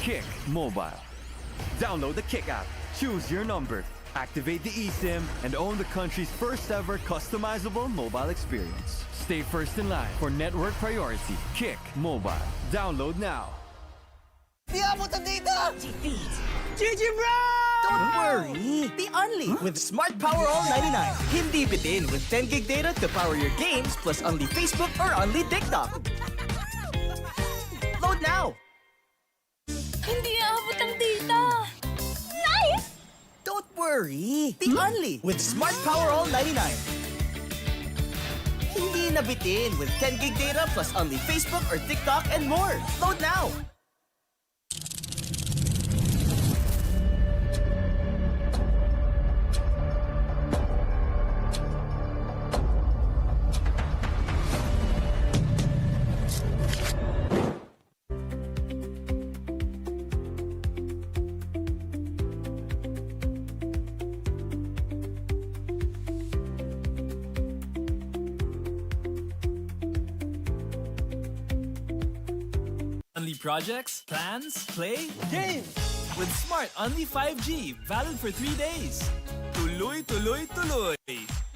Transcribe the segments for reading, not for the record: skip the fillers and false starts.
Kick Mobile. Download the Kick app, choose your number, activate the eSIM, and own the country's first ever customizable mobile experience. Stay first in line for network priority. Kick Mobile. Download now. Di abot ang data! GG bro! Don't worry! Be only with Smart Power All 99. Hindi bitin with 10 gig data to power your games plus only Facebook or only TikTok. Load now! Hindi aabot ang data. Nice! Don't worry! Be only with Smart Power All 99. Hindi na bitin with 10 gig data plus only Facebook or TikTok and more. Load now! Only projects, plans, play, games! With Smart Only 5G, valid for 3 days. Tuloy, tuloy, tuloy.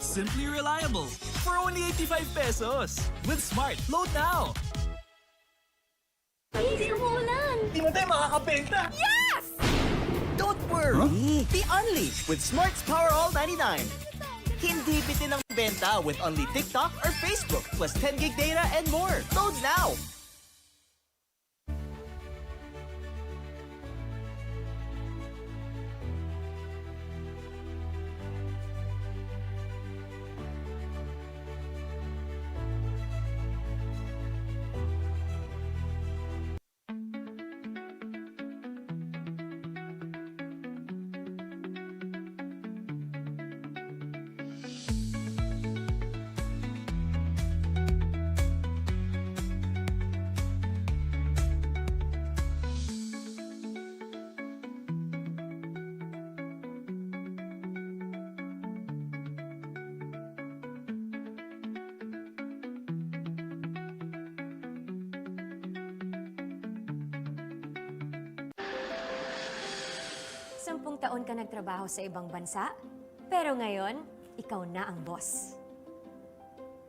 Simply reliable. For only 85 pesos. With Smart, load now. Hindi umuulan. Di mo tayo makakabenta. Yes! Don't worry! Be only with Smart's Power All 99. Hindi bitin ang benta with only TikTok or Facebook plus 10 gig data and more. Load now! Sampung taon ka nagtrabaho sa ibang bansa, pero ngayon, ikaw na ang boss.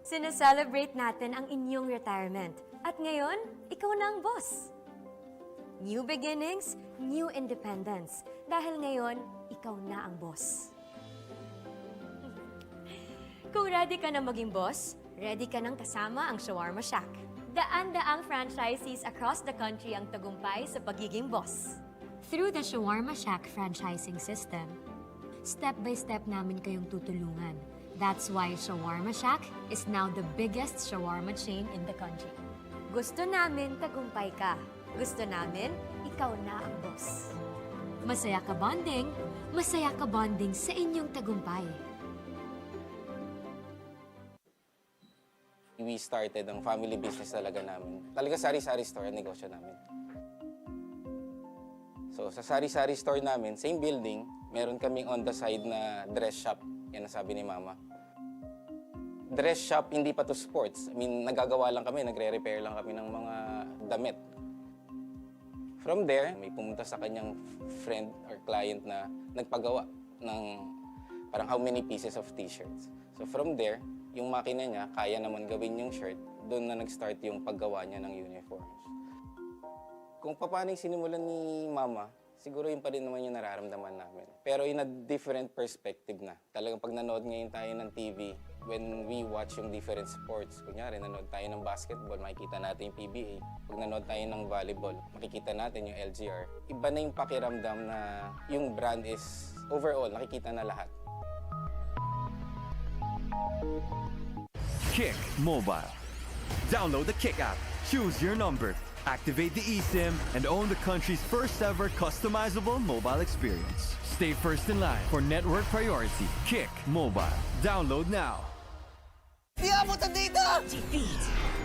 Sineselebrate natin ang inyong retirement, at ngayon, ikaw na ang boss. New beginnings, new independence, dahil ngayon, ikaw na ang boss. Kung ready ka na maging boss, ready ka nang kasama ang Shawarma Shack. Daan-daang franchisees across the country ang tagumpay sa pagiging boss. Through the Shawarma Shack franchising system, step-by-step namin kayong tutulungan. That's why Shawarma Shack is now the biggest shawarma chain in the country. Gusto namin tagumpay ka. Gusto namin, ikaw na ang boss. Masaya ka bonding sa inyong tagumpay. We started ang family business talaga namin. Talaga sari-sari store ang negosyo namin. So sa sari-sari store namin, same building, meron kaming on the side na dress shop. Yan ang sabi ni Mama. Dress shop, hindi pa to sports. I mean, nagagawa lang kami, nagre-repair lang kami ng mga damit. From there, may pumunta sa kanyang friend or client na nagpagawa ng parang how many pieces of t-shirts. So from there, yung makina niya, kaya naman gawin yung shirt, doon na nag-start yung paggawa niya ng uniforms. Kung paano yung sinimulan ni Mama, siguro yun pa rin naman yung nararamdaman namin. Pero in a different perspective na. Talagang pag nanood ngayon tayo ng TV, when we watch yung different sports, kunyari nanood tayo ng basketball, makikita natin yung PBA. Pag nanood tayo ng volleyball, makikita natin yung LGR. Iba na yung pakiramdam na yung brand is overall, nakikita na lahat. Kick Mobile. Download the Kick app, choose your number, activate the eSIM, and own the country's first ever customizable mobile experience. Stay first in line for network priority. Kick Mobile. Download now. Di abot ang data!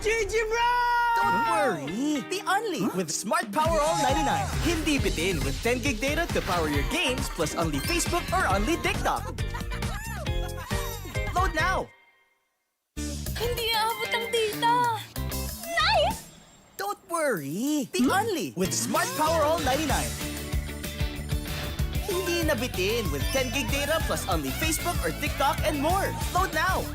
GG bro! Don't worry! Be only with Smart Power All 99. Hindi bitin with 10 gig data to power your games plus only Facebook or only TikTok. Load now! Hindi aabot ang data. Nice! Don't worry! The Only with Smart Power All 99. Hindi nabitin with 10 gig data plus only Facebook or TikTok and more. Load now!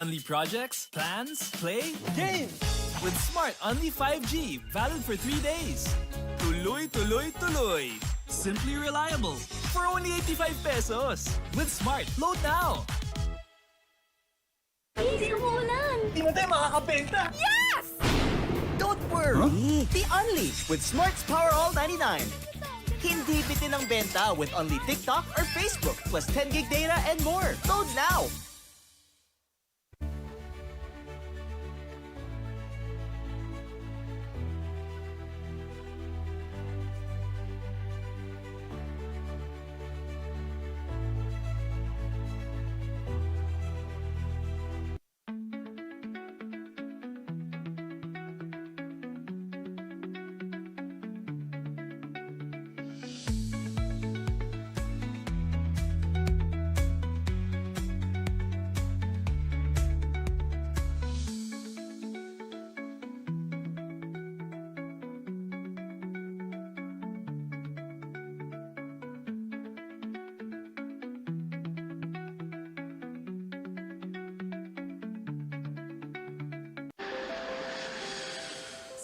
Only projects, plans, play, games! With Smart Only 5G, valid for 3 days. Tuloy, tuloy, tuloy. Simply reliable. For only 85 pesos. With Smart, load now! Please, umuulan! Di mo tayo makakabenta! Yes! Don't worry! The Only with Smart's Power All 99. Hindi bitin ang benta with only TikTok or Facebook plus 10 gig data and more. Load now!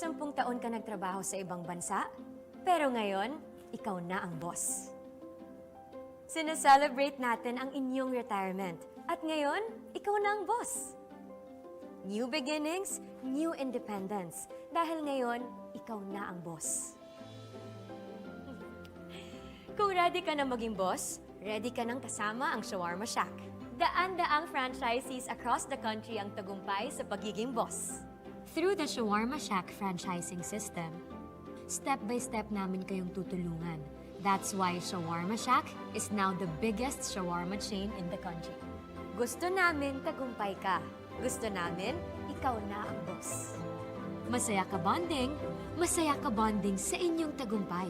Sampung taon ka nagtrabaho sa ibang bansa, pero ngayon, ikaw na ang boss. Sineselebrate natin ang inyong retirement, at ngayon, ikaw na ang boss. New beginnings, new independence, dahil ngayon, ikaw na ang boss. Kung ready ka na maging boss, ready ka nang kasama ang Shawarma Shack. Daan-daang franchisees across the country ang tagumpay sa pagiging boss. Through the Shawarma Shack franchising system, step-by-step namin kayong tutulungan. That's why Shawarma Shack is now the biggest shawarma chain in the country. Gusto namin tagumpay ka. Gusto namin, ikaw na ang boss. Masaya ka bonding sa inyong tagumpay.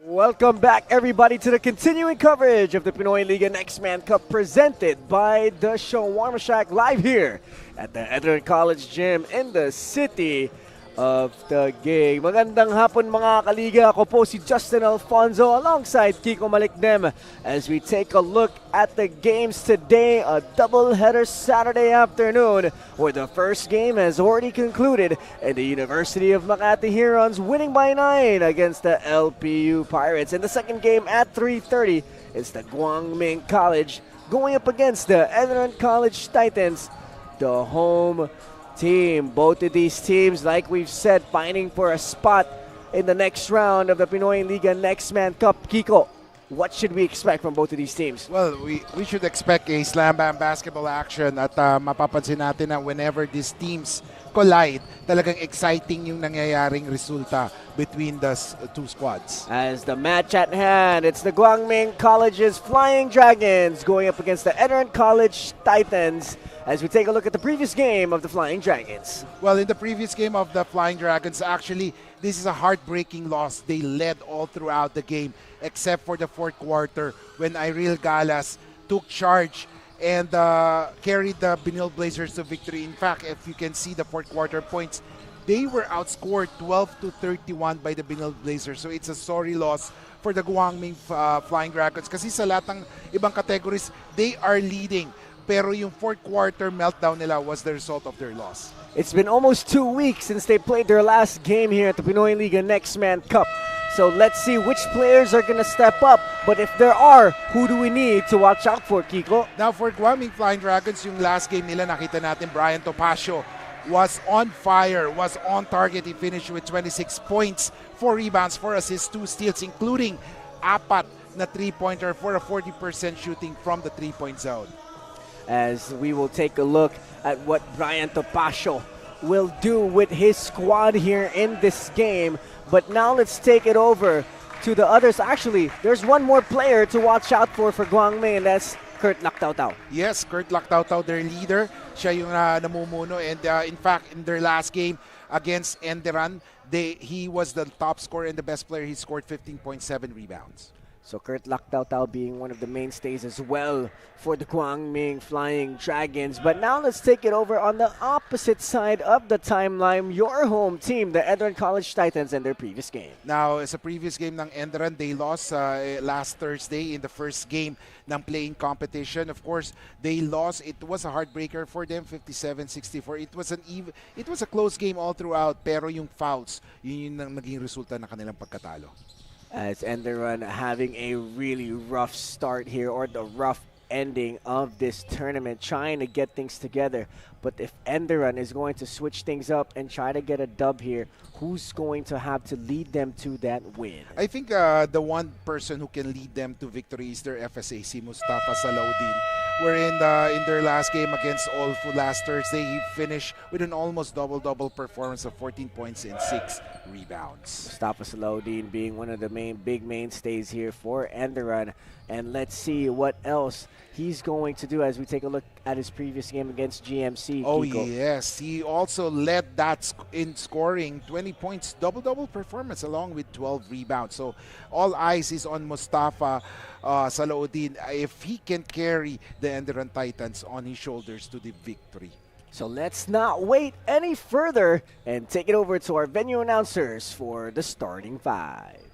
Welcome back, everybody, to the continuing coverage of the Pinoyliga Nextman Cup presented by the Shawarma Shack live here at the Enderun College Gym in the city of Taguig. Magandang hapon mga kaliga. Ako po si Justin Alfonso alongside Kiko Malikdem as we take a look at the games today. A doubleheader Saturday afternoon where the first game has already concluded and the University of Makati Herons winning by 9 against the LPU Pirates. And the second game at 3:30 is the GUANG College going up against the Enderun College Titans, the home team. Both of these teams, like we've said, fighting for a spot in the next round of the Pinoyliga Nextman Cup. Kiko, what should we expect from both of these teams? Well, we should expect a slam bam basketball action at mapapansin natin na whenever these teams collide, talagang exciting yung nangyayaring resulta between the two squads. As the match at hand, it's the GUANG College's Flying Dragons going up against the Enderun College Titans. As we take a look at the previous game of the Flying Dragons. Well, in the previous game of the Flying Dragons, actually, this is a heartbreaking loss. They led all throughout the game, except for the fourth quarter when Iril Galas took charge and carried the Benil Blazers to victory. In fact, if you can see the fourth quarter points, they were outscored 12-31 by the Benil Blazers. So it's a sorry loss for the Guangming Flying Dragons kasi sa lahat ng ibang categories, they are leading pero yung fourth quarter meltdown nila was the result of their loss. It's been almost 2 weeks since they played their last game here at the Pinoyliga Nextman Cup. So let's see which players are going to step up. But if there are, who do we need to watch out for, Kiko? Now for GUANG Flying Dragons, yung last game nila, nakita natin Brian Topacio was on fire, was on target. He finished with 26 points, 4 rebounds, 4 assists, 2 steals, including apat na 3-pointer for a 40% shooting from the 3-point zone. As we will take a look at what Brian Topacio will do with his squad here in this game. But now let's take it over to the others. Actually, there's one more player to watch out for GUANG, and that's Kurt Lactautau. Yes, Kurt Lactautau, their leader. Siya yung namumuno. And in fact, in their last game against Enderun, he was the top scorer and the best player. He scored 15.7 rebounds. So Kurt Lactautau being one of the mainstays as well for the GUANG Flying Dragons. But now let's take it over on the opposite side of the timeline. Your home team, the Enderun College Titans, and their previous game. Now, sa previous game ng Enderun, they lost last Thursday in the first game ng playing competition. Of course, they lost. It was a heartbreaker for them, 57-64. It was a close game all throughout, pero yung fouls, yun yung naging resulta ng kanilang pagkatalo. As Enderun having a really rough start here, or the rough ending of this tournament, trying to get things together. But if Enderun is going to switch things up and try to get a dub here, who's going to have to lead them to that win? I think the one person who can lead them to victory is their FSA, si Mustafa Salaudin. Wherein in their last game against Olfu last Thursday, he finished with an almost double-double performance of 14 points and 6 rebounds. Mustafa Salaudin being one of the big mainstays here for Enderun. And let's see what else he's going to do as we take a look at his previous game against GMC. Oh, Kiko. yes. He also led that in scoring 20 points, double-double performance along with 12 rebounds. So all eyes is on Mustafa Salaudin if he can carry the Enderun Titans on his shoulders to the victory. So let's not wait any further and take it over to our venue announcers for the starting 5.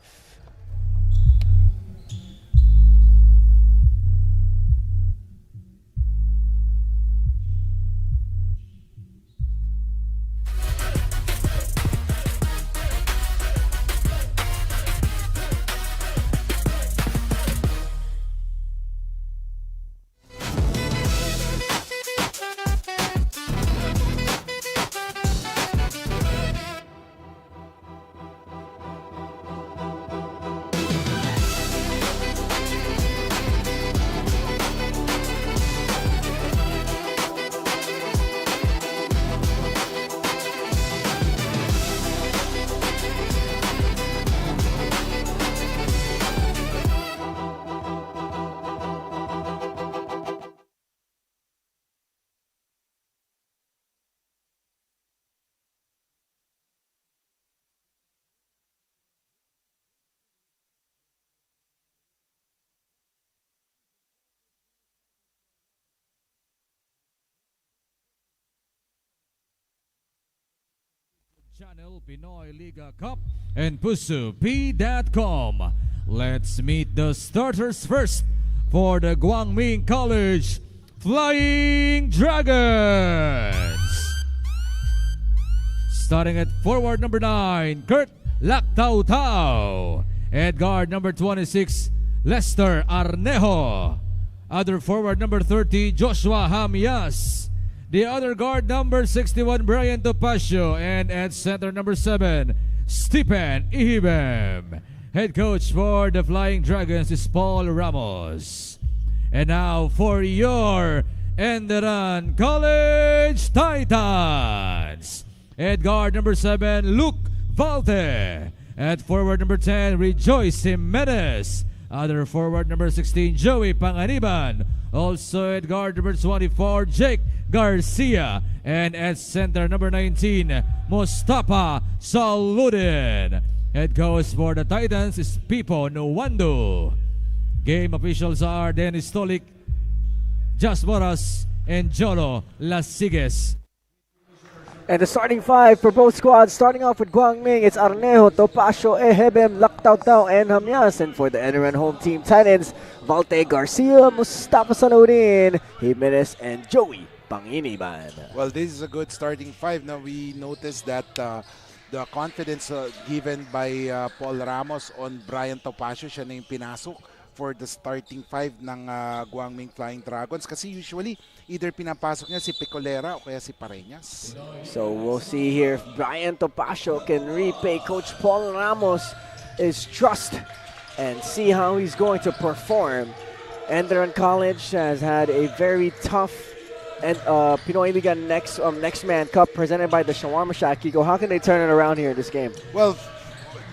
Channel Pinoyliga Cup and PusuP.com. Let's meet the starters first for the GUANG College Flying Dragons. Starting at forward number 9, Kurt Lactautau. At guard number 26, Lester Arnejo. Other forward number 30, Joshua Hamias. The other guard number 61, Brian Topacio. And at center number 7, Stephen Ihibem. Head coach for the Flying Dragons is Paul Ramos. And now for your Enderun College Titans. At guard number 7, Luke Valte. At forward number 10, Rejoice Jimenez. Other forward number 16, Joey Panganiban. Also at guard number 24, Jake Garcia. And at center number 19, Mustafa Saludin. Head coach for the Titans is Pipo Nuwando. Game officials are Dennis Stolik, Jas Moras, and Jolo Lasiges. And the starting five for both squads, starting off with Guangming, it's Arnejo, Topacio, Ehebem, Laktautao, and Hamyas. And for the Enderun home team tight ends, Valte Garcia, Mustafa Saludin, Jimenez, and Joey Panginiban. Well, this is a good starting five. Now we noticed that the confidence given by Paul Ramos on Brian Topacio, siya na yung pinasok for the starting five ng Guangming Flying Dragons. Kasi usually, either pinapasok niya si Picolera o kaya si Pareñas. So we'll see here if Brian Topacio can repay Coach Paul Ramos his trust and see how he's going to perform. Enderun College has had a very tough and Pinoyliga Nextman Cup presented by the Shawarma Shack. Kiko, how can they turn it around here in this game? Well,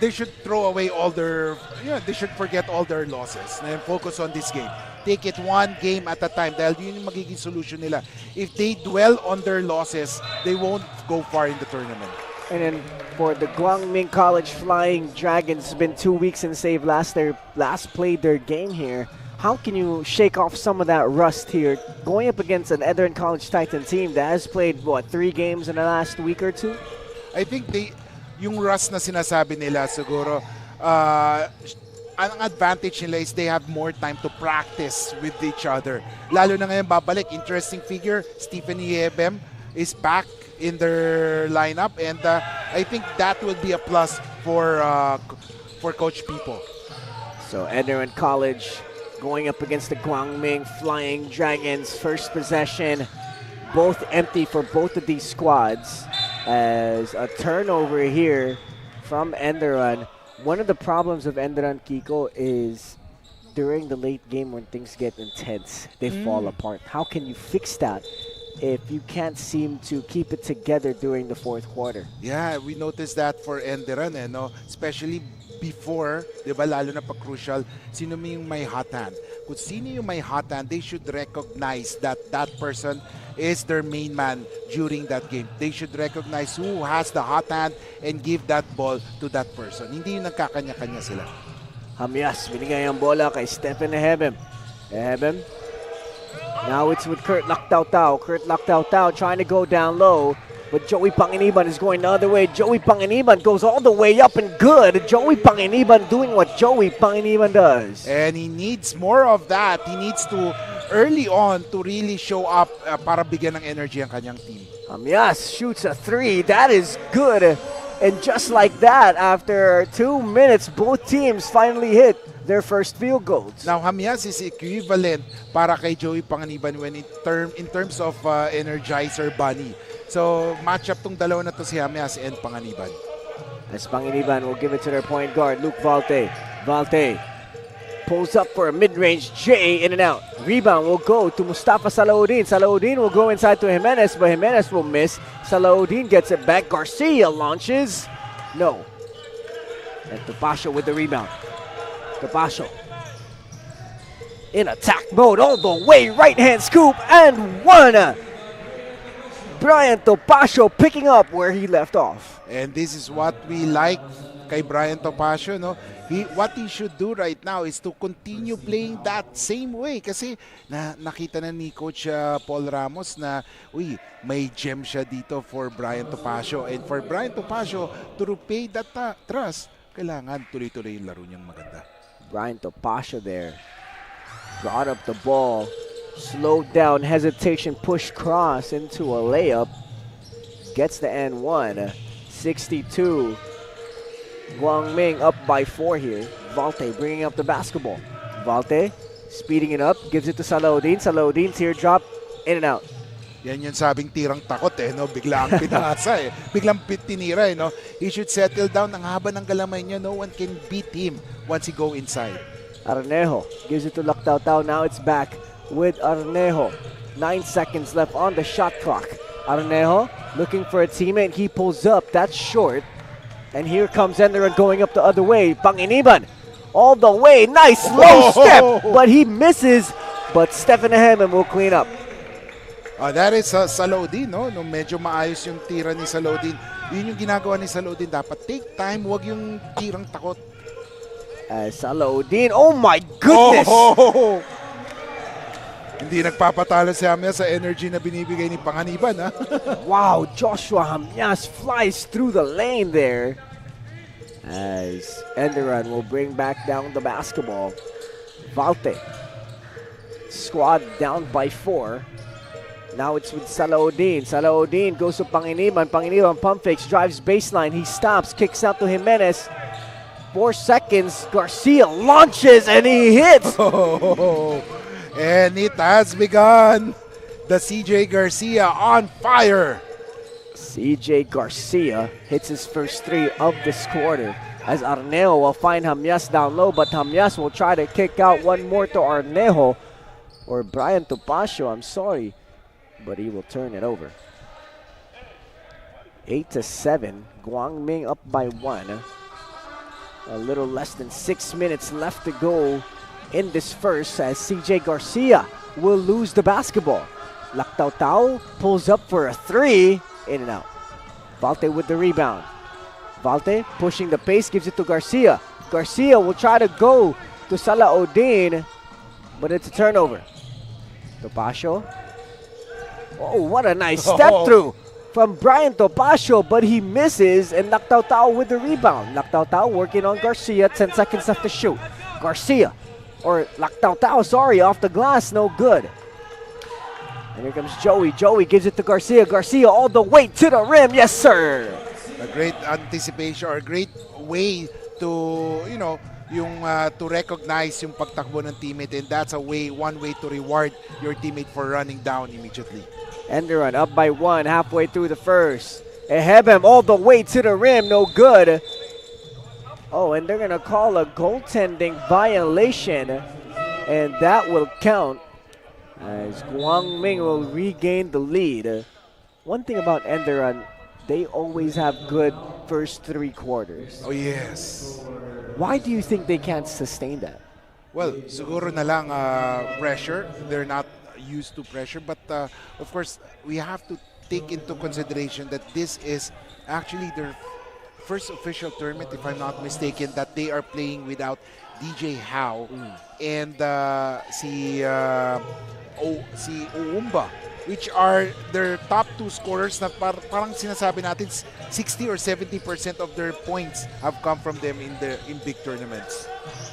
they should throw away all their, they should forget all their losses and focus on this game. Take it one game at a time dahil yun yung magiging solution nila. If they dwell on their losses, they won't go far in the tournament. And then for the Guangming College Flying Dragons, it's been 2 weeks since they've last played their game here. How can you shake off some of that rust here going up against an Enderun College Titan team that has played, what, 3 games in the last week or 2? I think yung rust na sinasabi nila siguro, ang advantage nila is they have more time to practice with each other. Lalo na ngayon babalik, interesting figure, Stephen Yebem is back in their lineup, and I think that will be a plus for Coach Pipo. So Enderun College going up against the Guangming Flying Dragons. First possession, both empty for both of these squads, as a turnover here from Enderun. One of the problems of Enderun, Kiko, is during the late game when things get intense, they fall apart. How can you fix that if you can't seem to keep it together during the fourth quarter? Yeah, we noticed that for Enderun, especially before, di ba, lalo na pa-crucial, sino yung may hot hand. Kung sino yung may hot hand, they should recognize that that person is their main man during that game. They should recognize who has the hot hand and give that ball to that person. Hindi yung nagkakanya-kanya sila. Hamyas, binigay ang bola kay Stephen Ehebem. Ehebem. Now it's with Kurt Laktautao. Kurt Laktautao trying to go down low, but Joey Panginiban is going the other way. Joey Panginiban goes all the way up and good. Joey Panginiban doing what Joey Panginiban does. And he needs more of that. He needs to, early on, to really show up para bigyan ng energy ang kanyang team. Hamyas shoots a 3. That is good. And just like that, after 2 minutes, both teams finally hit their first field goals. Now, Hamyas is equivalent para kay Joey Panginiban when in terms of Energizer Bunny. So, match up tong dalawa na to si Hamyas and Panginiban. As Panginiban will give it to their point guard, Luke Valte. Valte pulls up for a mid-range J, in and out. Rebound will go to Mustafa Saludin. Saludin will go inside to Jimenez, but Jimenez will miss. Saludin gets it back. Garcia launches. No. And Topacio with the rebound. Topacio in attack mode all the way. Right-hand scoop and one. Brian Topacio picking up where he left off. And this is what we like kay Brian Topacio, no? What he should do right now is to continue playing that same way kasi nakita na ni Coach Paul Ramos na may gem siya dito for Brian Topacio, and for Brian Topacio to repay that trust, kailangan tuloy-tuloy yung laro niyang maganda. Brian Topacio there brought up the ball, slowed down, hesitation, push cross into a layup, gets the N1, 62. Guangming up by 4 here. Valte bringing up the basketball. Valte speeding it up, gives it to Saludin. Saludin teardrop, in and out. Yan yung sabing tirang takot no? Biglang pinasa Biglang tinira no? He should settle down. Ang haba ng galamay niya, no one can beat him once he go inside. Arnejo gives it to Laktautao. Now it's back with Arnejo. 9 seconds left on the shot clock. Arnejo looking for a teammate. He pulls up. That's short. And here comes Enderun going up the other way. Panginiban all the way. Nice low step, but he misses. But Stephen Ehebem will clean up. That is Saludin, no? No, medyo maayos yung tira ni Saludin. Yun yung ginagawa ni Saludin. Dapat take time, wag yung tirang takot. Saludin, oh my goodness! Hindi nagpapatalo si Hamya sa energy na binibigay ni Panganiban, ha? Wow, Joshua Hamyas flies through the lane there. As Enderun will bring back down the basketball. Valte. Squad down by 4. Now it's with Salaudin. Salaudin goes to Panginiban. Panginiban pump fakes, drives baseline. He stops, kicks out to Jimenez. 4 seconds. Garcia launches and he hits. And it has begun. The CJ Garcia on fire. CJ Garcia hits his first 3 of this quarter. As Arnejo will find Hamyas down low, but Hamyas will try to kick out one more to Arnejo. Or Brian Topacio, I'm sorry. But he will turn it over. 8-7. Guangming up by 1. A little less than 6 minutes left to go in this first as CJ Garcia will lose the basketball. Lactao Tao pulls up for a 3. In and out. Valte with the rebound. Valte pushing the pace, gives it to Garcia. Garcia will try to go to Salaudin, but it's a turnover. Topacio. Oh, what a nice step through from Brian Topacio, but he misses, and Lactao Tao with the rebound. Lactao Tao working on Garcia, 10 seconds left to shoot. Garcia, or Lactao Tao, sorry, off the glass, no good. And here comes Joey. Joey gives it to Garcia. Garcia all the way to the rim, yes sir! A great anticipation or a great way to, you know, to recognize yung pagtakbo ng teammate, and that's one way to reward your teammate for running down immediately. Enderun up by 1 halfway through the first. Ehebem all the way to the rim, no good. Oh, and they're going to call a goaltending violation, and that will count as Guangming will regain the lead. One thing about Enderun, they always have good first 3 quarters. Oh, yes. Why do you think they can't sustain that? Well, siguro na lang pressure. They're not used to pressure, but of course, we have to take into consideration that this is actually their first official tournament, if I'm not mistaken, that they are playing without DJ Howe and si Uumba, which are their top 2 scorers na parang sinasabi natin 60 or 70% of their points have come from them in big tournaments.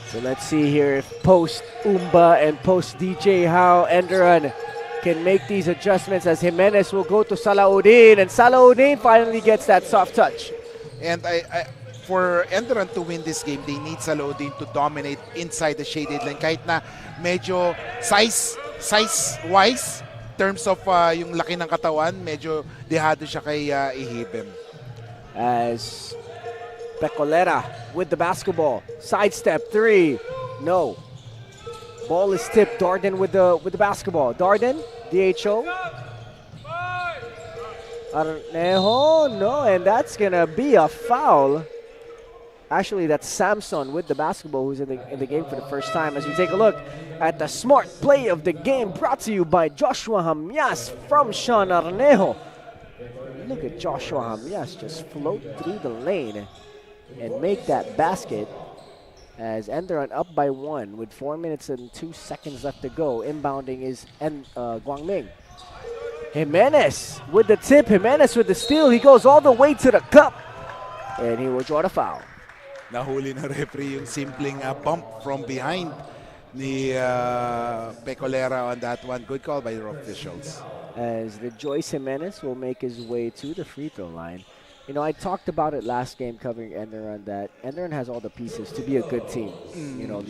So let's see here if post Umba and post DJ Howe Enderun can make these adjustments, as Jimenez will go to Salaudin, and Salaudin finally gets that soft touch. And for Enderun to win this game, they need Salaudin to dominate inside the shaded line. Kahit na medyo size-wise, terms of yung laki ng katawan, medyo dehado siya kay Ihibem. As Pecolera with the basketball, sidestep 3, no. Ball is tipped. Darden with the basketball. Darden, DHO. Arnejo, no, and that's gonna be a foul. Actually, that's Samson with the basketball, who's in the game for the first time. As we take a look at the smart play of the game, brought to you by Joshua Hamyas from Sean Arnejo. Look at Joshua Hamyas just float through the lane and make that basket, as Enderun up by 1 with 4 minutes and 2 seconds left to go. Inbounding is Guangming. Jimenez with the tip, Jimenez with the steal. He goes all the way to the cup, and he will draw the foul. Nahuli na referee yung simpleng bump from behind ni Pecolera on that one. Good call by the officials. As the Joyce Jimenez will make his way to the free throw line. You know, I talked about it last game covering Enderun, that Enderun has all the pieces to be a good team. You know,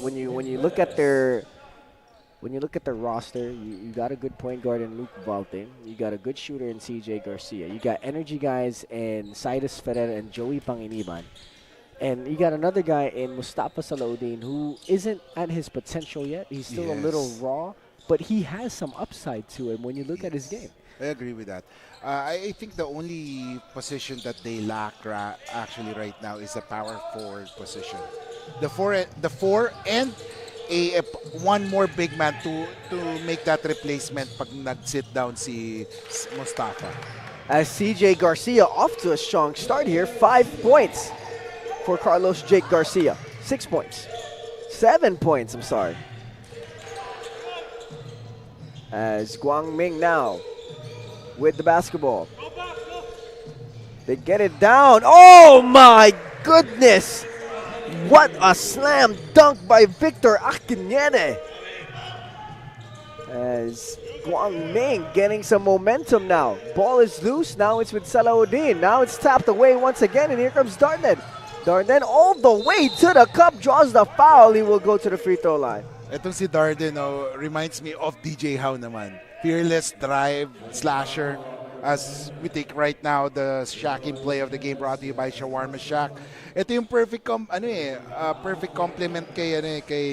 when you look at their roster, you got a good point guard in Luke Valte. You got a good shooter in CJ Garcia. You got energy guys in Cyrus Ferrer and Joey Panginiban. And you got another guy in Mustafa Salaudin who isn't at his potential yet. He's still a little raw, but he has some upside to him when you look at his game. I agree with that. I think the only position that they lack actually right now is the power forward position. The four and one more big man to make that replacement pag nag-sit down si Mustafa. As CJ Garcia off to a strong start here, 5 points for Carlos Jake Garcia. 6 points. 7 points, I'm sorry. as Guangming now with the basketball. They get it down. Oh my goodness! What a slam dunk by Victor Akinene. As Guangming getting some momentum now. Ball is loose. Now it's with Salahuddin. Now it's tapped away once again, and here comes Darden. Darden all the way to the cup, draws the foul. He will go to the free throw line. Itong si Darden reminds me of DJ Howe naman. Fearless drive, slasher. As we take right now the shacking play of the game brought to you by Shawarma Shack. Ito yung perfect perfect complement kay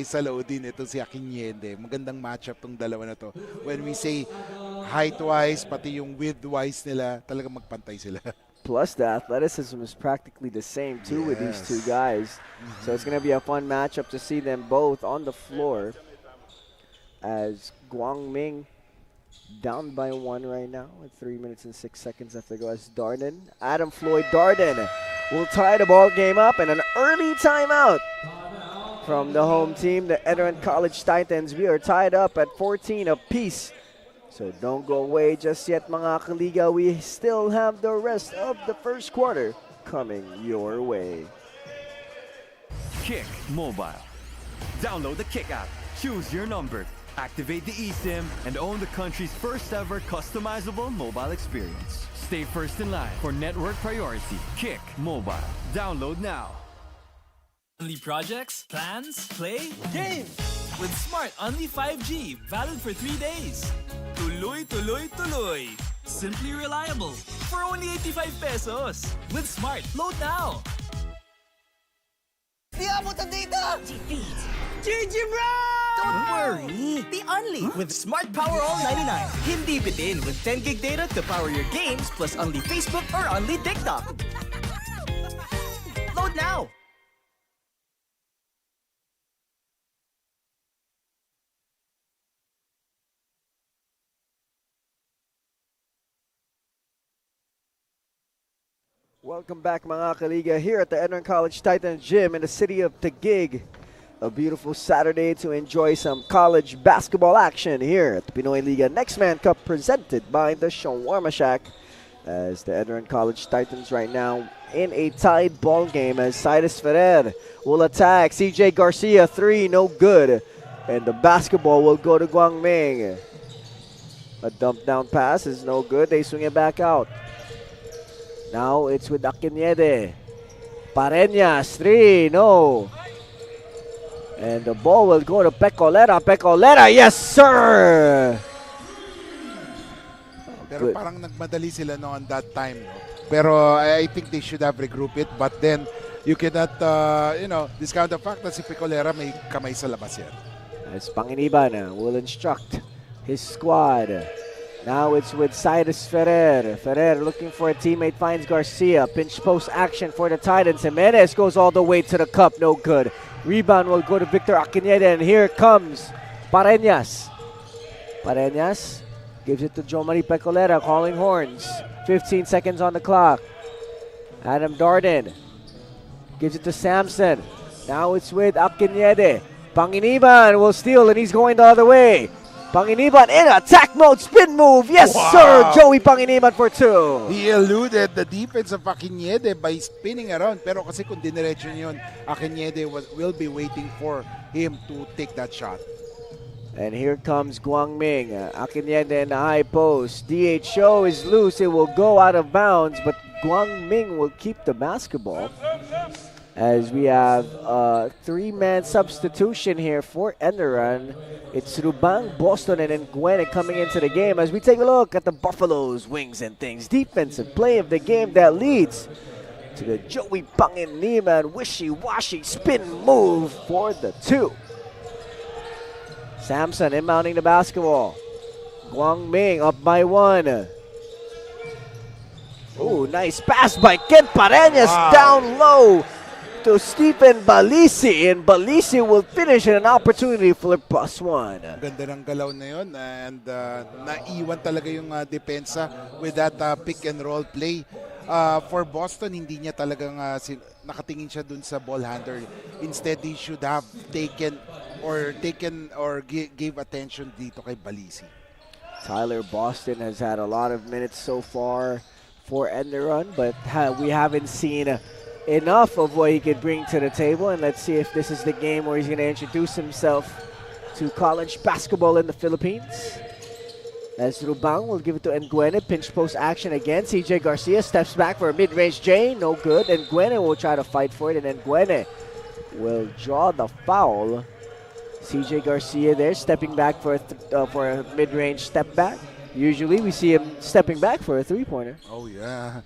Salahuddin, ito si Akinene. Magandang matchup tong dalawa na to. When we say height-wise, pati yung width-wise nila, talagang magpantay sila. Plus the athleticism is practically the same too with these two guys. So it's going to be a fun matchup to see them both on the floor as Guangming down by 1 right now with 3 minutes and 6 seconds left to go as Darden. Adam Floyd Darden will tie the ball game up, and an early timeout from the home team, the Enderun College Titans. We are tied up at 14 apiece. So don't go away just yet, mga kaliga. We still have the rest of the first quarter coming your way. Kick Mobile. Download the Kick app. Choose your number. Activate the eSIM and own the country's first ever customizable mobile experience. Stay first in line for network priority. Kick Mobile. Download now. Only projects, plans, play, games! With Smart Only 5G, valid for 3 days. Tuloy, tuloy, tuloy. Simply reliable. For only 85 pesos. With Smart, load now. Di abot ang data! GG bro! Don't worry! Be Only with Smart Power All 99. Hindi bitin with 10 gig data to power your games plus Only Facebook or Only TikTok. Load now! Welcome back, mga kaliga, here at the Enderun College Titans Gym in the city of Taguig. A beautiful Saturday to enjoy some college basketball action here at the Pinoyliga Nextman Cup presented by the Shawarma Shack. As the Enderun College Titans right now in a tied ball game as Cyrus Ferrer will attack. CJ Garcia, 3, no good. And the basketball will go to Guangming. A dump down pass is no good. They swing it back out. Now it's with Akinene. Pareñas, 3, no. And the ball will go to Pecolera. Pecolera, yes sir! Pero parang nagmadali sila on that time. No? Pero I think they should have regrouped it. But then you cannot, discount the fact that si Pecolera may kamay sa labas yan. As Panginiban will instruct his squad. Now it's with Cyrus Ferrer. Ferrer looking for a teammate, finds Garcia. Pinch post action for the Titans. Jimenez goes all the way to the cup, no good. Rebound will go to Victor Akinene, and here comes Pareñas. Pareñas gives it to Joe Marie Pecolera, calling horns. 15 seconds on the clock. Adam Darden gives it to Samson. Now it's with Akinene. Panginiban will steal, and he's going the other way. Panginiban in attack mode, spin move. Yes, sir. Joey Panginiban for 2. He eluded the defense of Akinene by spinning around. Pero kasi kung diniretso niyo yun, Akinene will be waiting for him to take that shot. And here comes Guangming. Akinene in the high post. DHO is loose. It will go out of bounds, but Guangming will keep the basketball. As we have a 3-man substitution here for Enderun. It's Rubang, Boston, and Nguyen coming into the game as we take a look at the Buffaloes, wings and things. Defensive play of the game that leads to the Joey Panginiban wishy-washy spin move for the 2. Samson inbounding the basketball. Guangming up by 1. Oh, nice pass by Ken Pareñas down low to Stephen Balisi, and Balisi will finish in an opportunity for +1. Ganda ng galaw na yun, and naiwan talaga yung depensa with that pick and roll play. For Boston, hindi niya talagang nakatingin siya dun sa ball handler. Instead, he should have taken or gave attention dito kay Balisi. Tyler Boston has had a lot of minutes so far for Enderun, but we haven't seen enough of what he could bring to the table. And let's see if this is the game where he's going to introduce himself to college basketball in the Philippines. As Rubang will give it to Nguene. Pinch post action again. CJ Garcia steps back for a mid-range J. No good. Nguene will try to fight for it, and Nguene will draw the foul. CJ Garcia there stepping back for a mid-range step back. Usually we see him stepping back for a three-pointer. Oh yeah,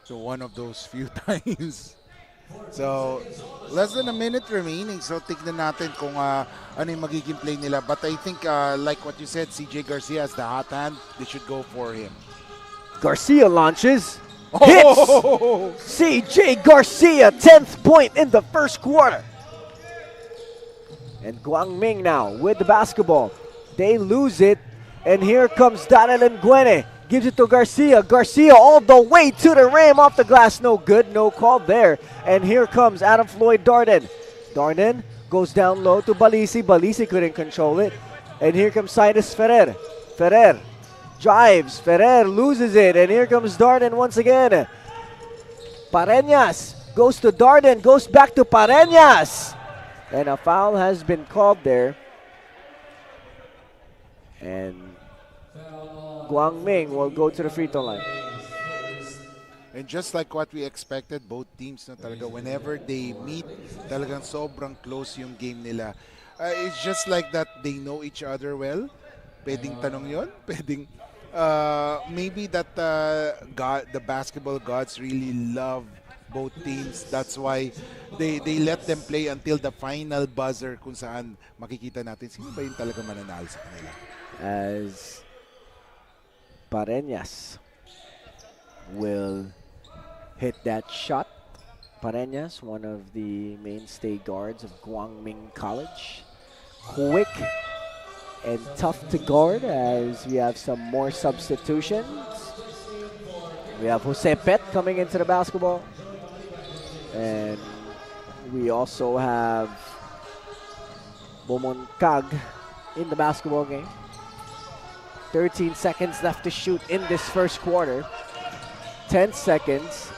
so one of those few times. So less than a minute remaining, so tignan natin kung ano yung magiging play nila. But I think like what you said, CJ Garcia has the hot hand. They should go for him. Garcia launches. Hits! CJ Garcia, 10th point in the first quarter. And Guangming now with the basketball. They lose it. And here comes Darrell Nguene. Gives it to Garcia. Garcia all the way to the rim. Off the glass. No good. No call there. And here comes Adam Floyd Darden. Darden goes down low to Balisi. Balisi couldn't control it. And here comes Cyrus Ferrer. Ferrer drives. Ferrer loses it. And here comes Darden once again. Pareñas goes to Darden. Goes back to Pareñas. And a foul has been called there. And Guangming will go to the free throw line. And just like what we expected, both teams na talaga, whenever they meet, talagang sobrang close yung game nila. It's just like that they know each other well. Pwedeng tanong yun? Pwedeng, maybe that the basketball gods really love both teams. That's why they let them play until the final buzzer kung saan makikita natin sino ba yung talaga mananalo sa kanila. As Pareñas will hit that shot. Pareñas, one of the mainstay guards of Guangming College. Quick and tough to guard as we have some more substitutions. We have Jose Pet coming into the basketball. And we also have Bomoncag in the basketball game. 13 seconds left to shoot in this first quarter. 10 seconds.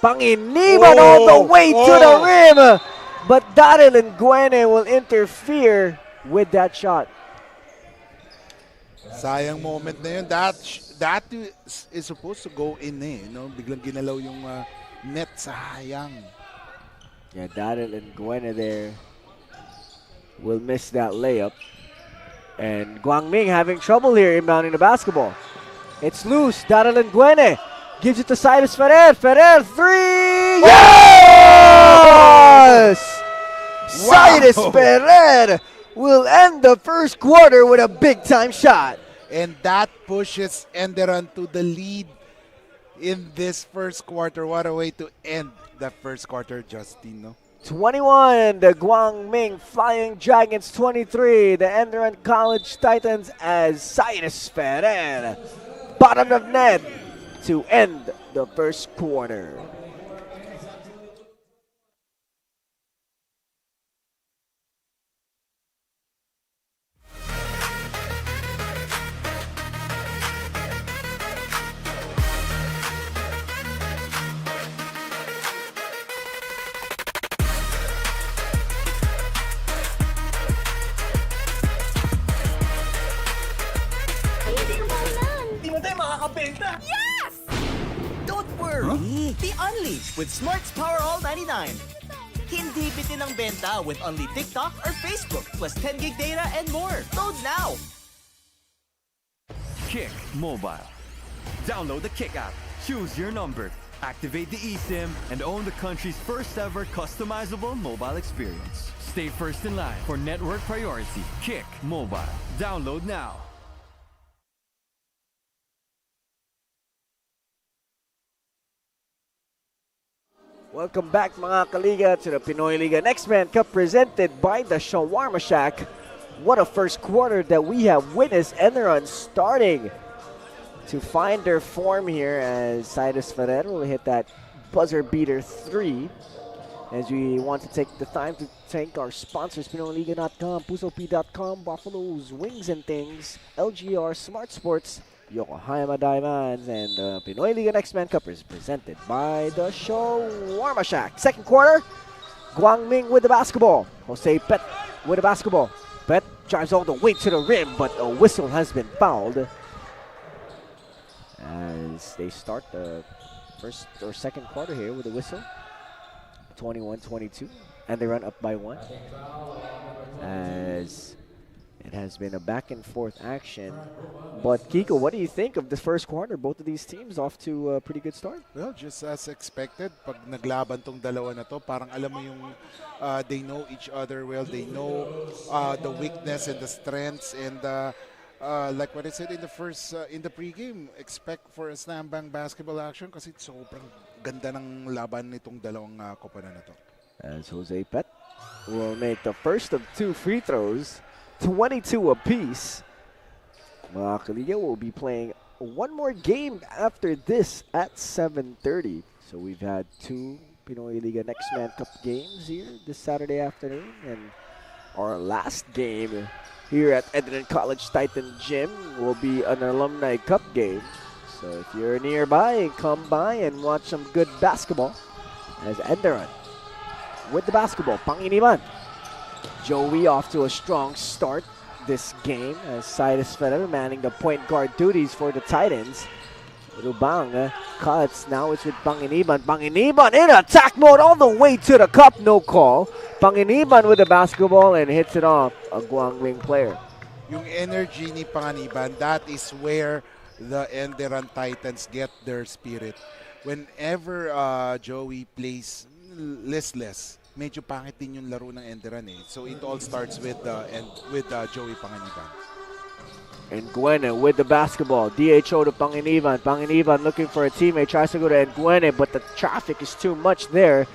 Panginiban all the way to the rim. But Darrell Nguene will interfere with that shot. Sayang moment na yun. That is supposed to go in eh. No? Biglang ginalaw yung net, sayang. Yeah, Darrell Nguene there will miss that layup. And Guangming having trouble here inbounding the basketball. It's loose. Darrell Nguene gives it to Cyrus Ferrer. Ferrer, three! Yes! Wow. Cyrus Ferrer will end the first quarter with a big-time shot. And that pushes Enderun to the lead in this first quarter. What a way to end the first quarter, Justin, no? 21, the Guangming Flying Dragons 23, the Enderun College Titans as Cyrus Ferrer, bottom of net to end the first quarter. Don't worry! Be unleashed with Smart's Power All 99. Hindi bitin ang benta with only TikTok or Facebook plus 10 gig data and more. Load now! Kick Mobile. Download the Kick app, choose your number, activate the eSIM, and own the country's first ever customizable mobile experience. Stay first in line for network priority. Kick Mobile. Download now. Welcome back mga kaliga to the Pinoyliga Nextman Cup presented by the Shawarma Shack. What a first quarter that we have witnessed Enderun starting to find their form here as Cyrus Ferrer will hit that buzzer beater three. As we want to take the time to thank our sponsors, Pinoyliga.com, PusoP.com, Buffalo's Wings and Things, LGR Smart Sports, Yokohama Diamonds, and the Pinoyliga Nextman Cup is presented by the Shawarma Shack. Second quarter, GUANG MING with the basketball. Jose Pet with the basketball. Pet drives all the way to the rim, but a whistle has been fouled as they start the first or second quarter here with a whistle. 21-22, and they run up by 1. As it has been a back and forth action. But Kiko, what do you think of the first quarter? Both of these teams off to a pretty good start. Well, just as expected, pag naglaban tong dalawa na to, parang alam mo yung they know each other well. They know the weakness and the strengths, and like what I said in the first in the pregame, expect for a slam bang basketball action kasi sobrang ganda ng laban nitong dalawang koponan na to. As Jose Pet will make the first of 2 free throws, 22 apiece. Mga Kaliga will be playing one more game after this at 7:30. So we've had 2 Pinoyliga Nextman Cup games here this Saturday afternoon, and our last game here at Enderun College Titan Gym will be an Alumni Cup game. So if you're nearby, come by and watch some good basketball. As Enderun with the basketball, Panginiban. Joey off to a strong start this game as Cyrus Ferrer manning the point guard duties for the Titans. Rubang cuts, now it's with Panginiban. Panginiban in attack mode all the way to the cup, no call. Panginiban with the basketball and hits it off a GUANG MING player. Yung energy ni Panginiban, that is where the Enderun Titans get their spirit. Whenever Joey plays listless, medyo pangit din yung laro ng Enderun eh. So it all starts with Joey Panginiban. And Nguene with the basketball. DHO to Panginiban. Panginiban looking for a teammate. Tries to go to Nguene, but the traffic is too much there.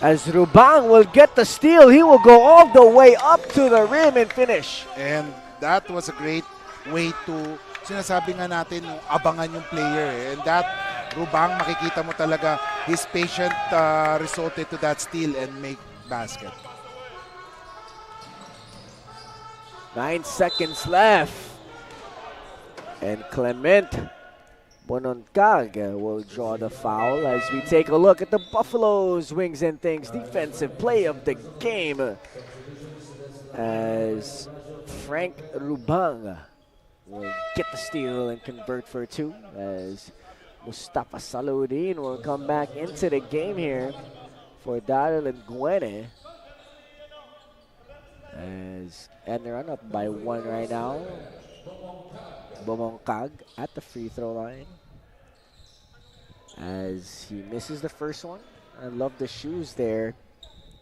As Rubang will get the steal, he will go all the way up to the rim and finish. And that was a great way to, sinasabi nga natin, abangan yung player eh. And that, Rubang, makikita mo talaga, his patient resulted to that steal and make basket. 9 seconds left. And Clement Bononcag will draw the foul as we take a look at the Buffalo's Wings and Things defensive play of the game. As Frank Rubang will get the steal and convert for 2. As Mustafa Saludin will come back into the game here for Daryl and Nguene. As Enderun up by 1 right now. Bomongkag at the free throw line as he misses the first one. I love the shoes there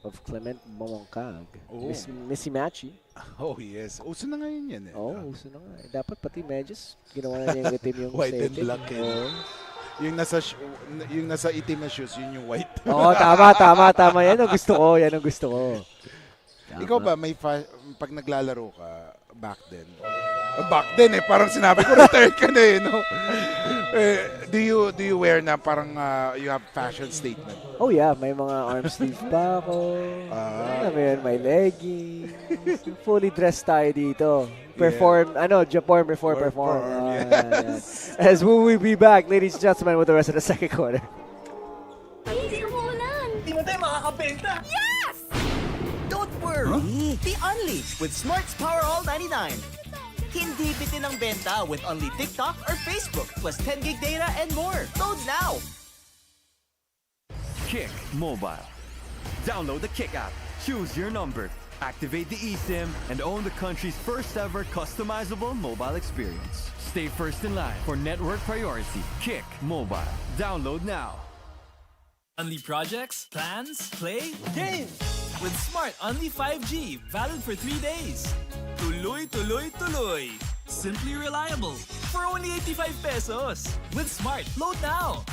of Clement Bomongkag. Oh. Missy Matchy. Oh yes, uso na ngayon yan eh. Oh, uso na nga. Dapat pati medyas ginawa na niya yung itim yung white and setting. black eh. Oh. Yung nasa itim na shoes, yun yung white. Oo, tama. Yan ang gusto ko. Tama. Ikaw ba, pag naglalaro ka back then parang sinabi ko retired ka na eh, no? Do you wear na parang you have fashion statement? Oh yeah, may mga arm sleeve pa ako. May leggings. Fully dressed tayo dito. Perform, before perform. Yes. As we will be back, ladies and gentlemen, with the rest of the second quarter. Hindi umuulan! Di mo tayo makakabenta! Yes! Don't worry! Be unleashed with Smart's Power All 99. Hindi bitin ang benta with only TikTok or Facebook plus 10 gig data and more. Load now! Kick Mobile. Download the Kick app, choose your number, activate the eSIM, and own the country's first ever customizable mobile experience. Stay first in line for network priority. Kick Mobile. Download now. Only projects, plans, play, games! With Smart Only 5G, valid for 3 days. Tuloy, tuloy, tuloy. Simply reliable. For only 85 pesos. With Smart, load now.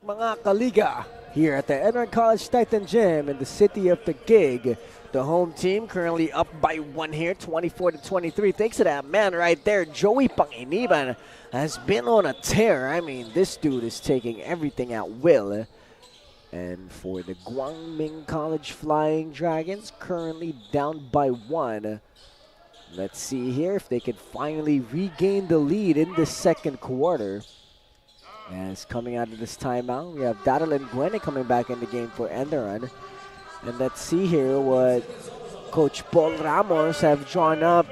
Mga Kaliga, here at the Enderun College Titan Gym in the city of the gig. The home team currently up by 1 here, 24-23. Thanks to that man right there, Joey Panginiban, has been on a tear. I mean, this dude is taking everything at will. And for the GUANG College Flying Dragons, currently down by 1. Let's see here if they can finally regain the lead in the second quarter. As coming out of this timeout, we have Daryl and Gwen coming back in the game for Enderun. And let's see here what Coach Paul Ramos have drawn up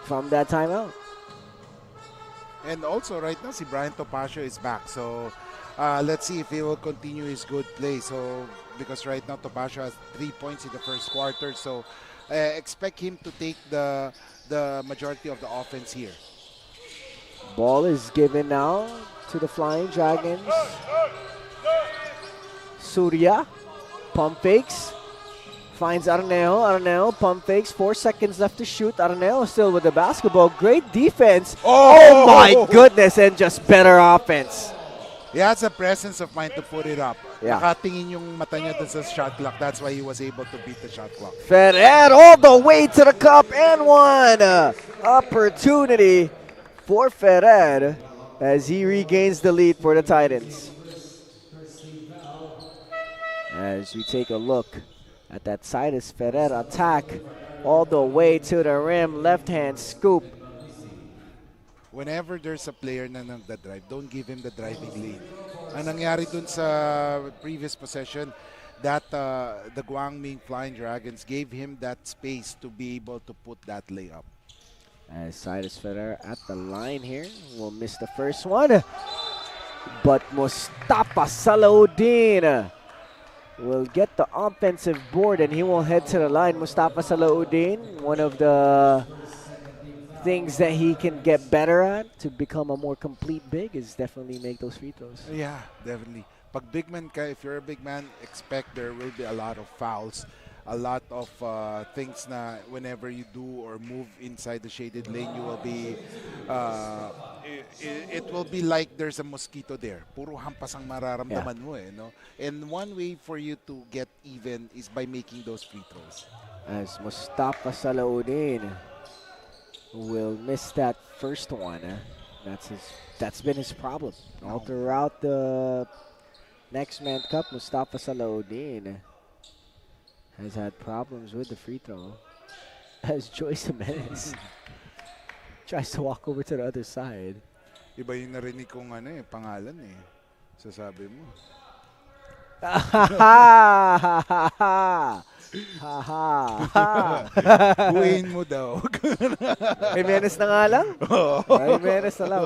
from that timeout. And also right now, si Brian Topacio is back. So let's see if he will continue his good play. So because right now Topacio has 3 points in the first quarter. So expect him to take the majority of the offense here. Ball is given now to the Flying Dragons. Surya, pump fakes, finds Arneo. Arneo, pump fakes, 4 seconds left to shoot. Arneo still with the basketball. Great defense. Oh my goodness, and just better offense. He has a presence of mind to put it up. Yeah. Nakatingin yung mata niya dun sa shot clock. That's why he was able to beat the shot clock. Ferrer all the way to the cup and one. Opportunity for Ferrer as he regains the lead for the Titans. As we take a look at that Cyrus Ferrer attack all the way to the rim, left hand scoop. Whenever there's a player na nagda-drive, don't give him the driving lane. Ang nangyari dun sa previous possession, that the GUANG Flying Dragons gave him that space to be able to put that layup. As Cyrus Ferrer at the line here, will miss the first one. But Mustafa Salahuddin will get the offensive board and he will head to the line. Mustafa Salahuddin, one of the things that he can get better at to become a more complete big is definitely make those free throws. Yeah, definitely. Pag big man ka, if you're a big man, expect there will be a lot of fouls, a lot of things na whenever you do or move inside the shaded lane, you will be, it will be like there's a mosquito there. Puro hampas ang mararamdaman mo eh, no? And one way for you to get even is by making those free throws. As Mustafa Salahuddin will miss that first one. That's been his problem all throughout the Nextman Cup. Mustafa Salahuddin has had problems with the free throw as Joyce Jimenez tries to walk over to the other side. Iba yung narinig kong pangalan eh. Sasabi mo. Buuin mo daw. Jimenez na nga lang? Jimenez na lang.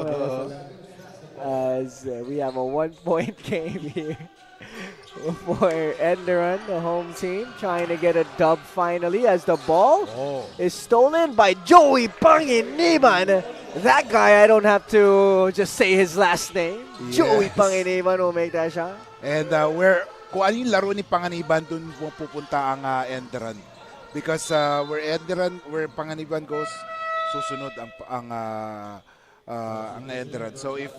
As we have a 1-point game here for Enderun, the home team, trying to get a dub finally as the ball is stolen by Joey Panginiban. That guy, I don't have to just say his last name. Yes. Joey Panginiban will make that shot. And kung ano yung laro ni Panginiban, dun pupunta ang Enderun. Because where Panginiban goes, susunod ang Enderun. So if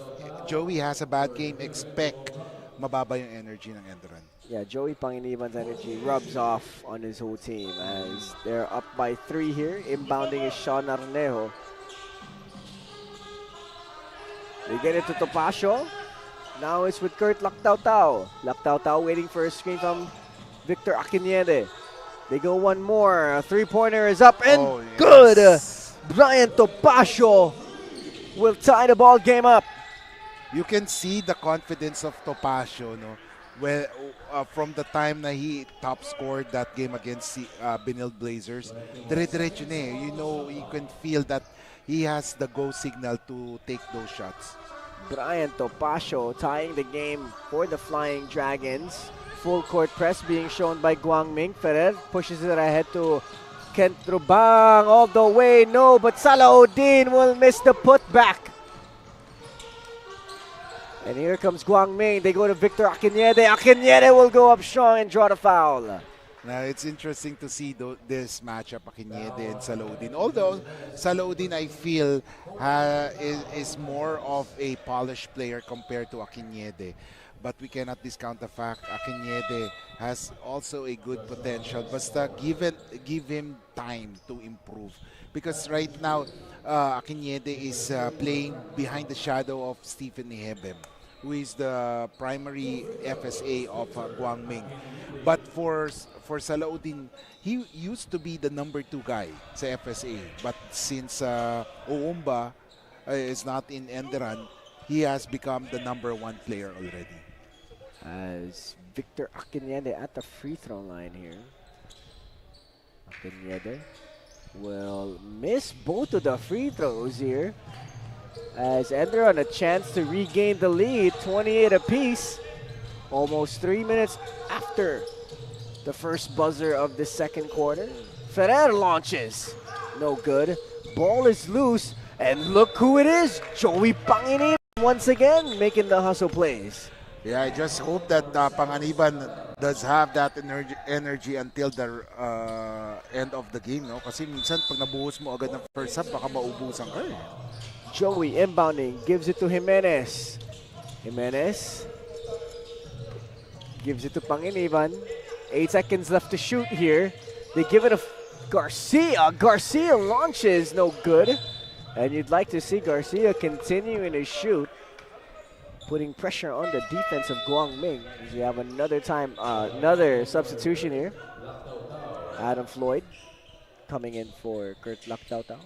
Joey has a bad game, expect mababa yung energy ng Enderun. Yeah, Joey Panginiban's energy rubs off on his whole team as they're up by 3 here. Inbounding is Sean Arnejo. They get it to Topacio. Now it's with Kurt Lactautau. Lactautau waiting for a screen from Victor Aquinede. They go one more. A three-pointer is up and good. Brian Topacio will tie the ball game up. You can see the confidence of Topacio, no? Well, from the time na he top scored that game against Benil Blazers, dire-diretso na eh. You know, you can feel that he has the go signal to take those shots. Brian Topacio tying the game for the Flying Dragons. Full court press being shown by Guangming. Ferrer pushes it ahead to Kent Rubang all the way. No, but Salahuddin will miss the putback. And here comes Guangming. They go to Victor Aquinede. Aquinede will go up strong and draw the foul. Now, it's interesting to see this matchup, Aquinede and Salahuddin. Although Salahuddin, I feel, is more of a polished player compared to Aquinede. but we cannot discount the fact Akinyede has also a good potential. Basta give him time to improve. Because right now, Akinyede is playing behind the shadow of Stephen Nihebem, who is the primary FSA of GUANG. But for Salaudin, he used to be the number 2 guy sa FSA. But since Oumba is not in Enderun, he has become the number 1 player already. As Victor Akinyede at the free throw line here. Akinyede will miss both of the free throws here. As Enderun a chance to regain the lead, 28 apiece. Almost 3 minutes after the first buzzer of the second quarter. Ferrer launches. No good. Ball is loose. And look who it is. Joey Panginiban once again making the hustle plays. Yeah, I just hope that Panganiban does have that energy until the end of the game, no? Kasi minsan pag nabuhos mo agad ng first half, baka maubusan ka eh. Joey inbounding, gives it to Jimenez. Jimenez gives it to Panginiban. 8 seconds left to shoot here. They give it to Garcia. Garcia launches, no good. And you'd like to see Garcia continuing to shoot, putting pressure on the defense of GUANG. As we have another substitution here. Adam Floyd coming in for Kurt Laktautau.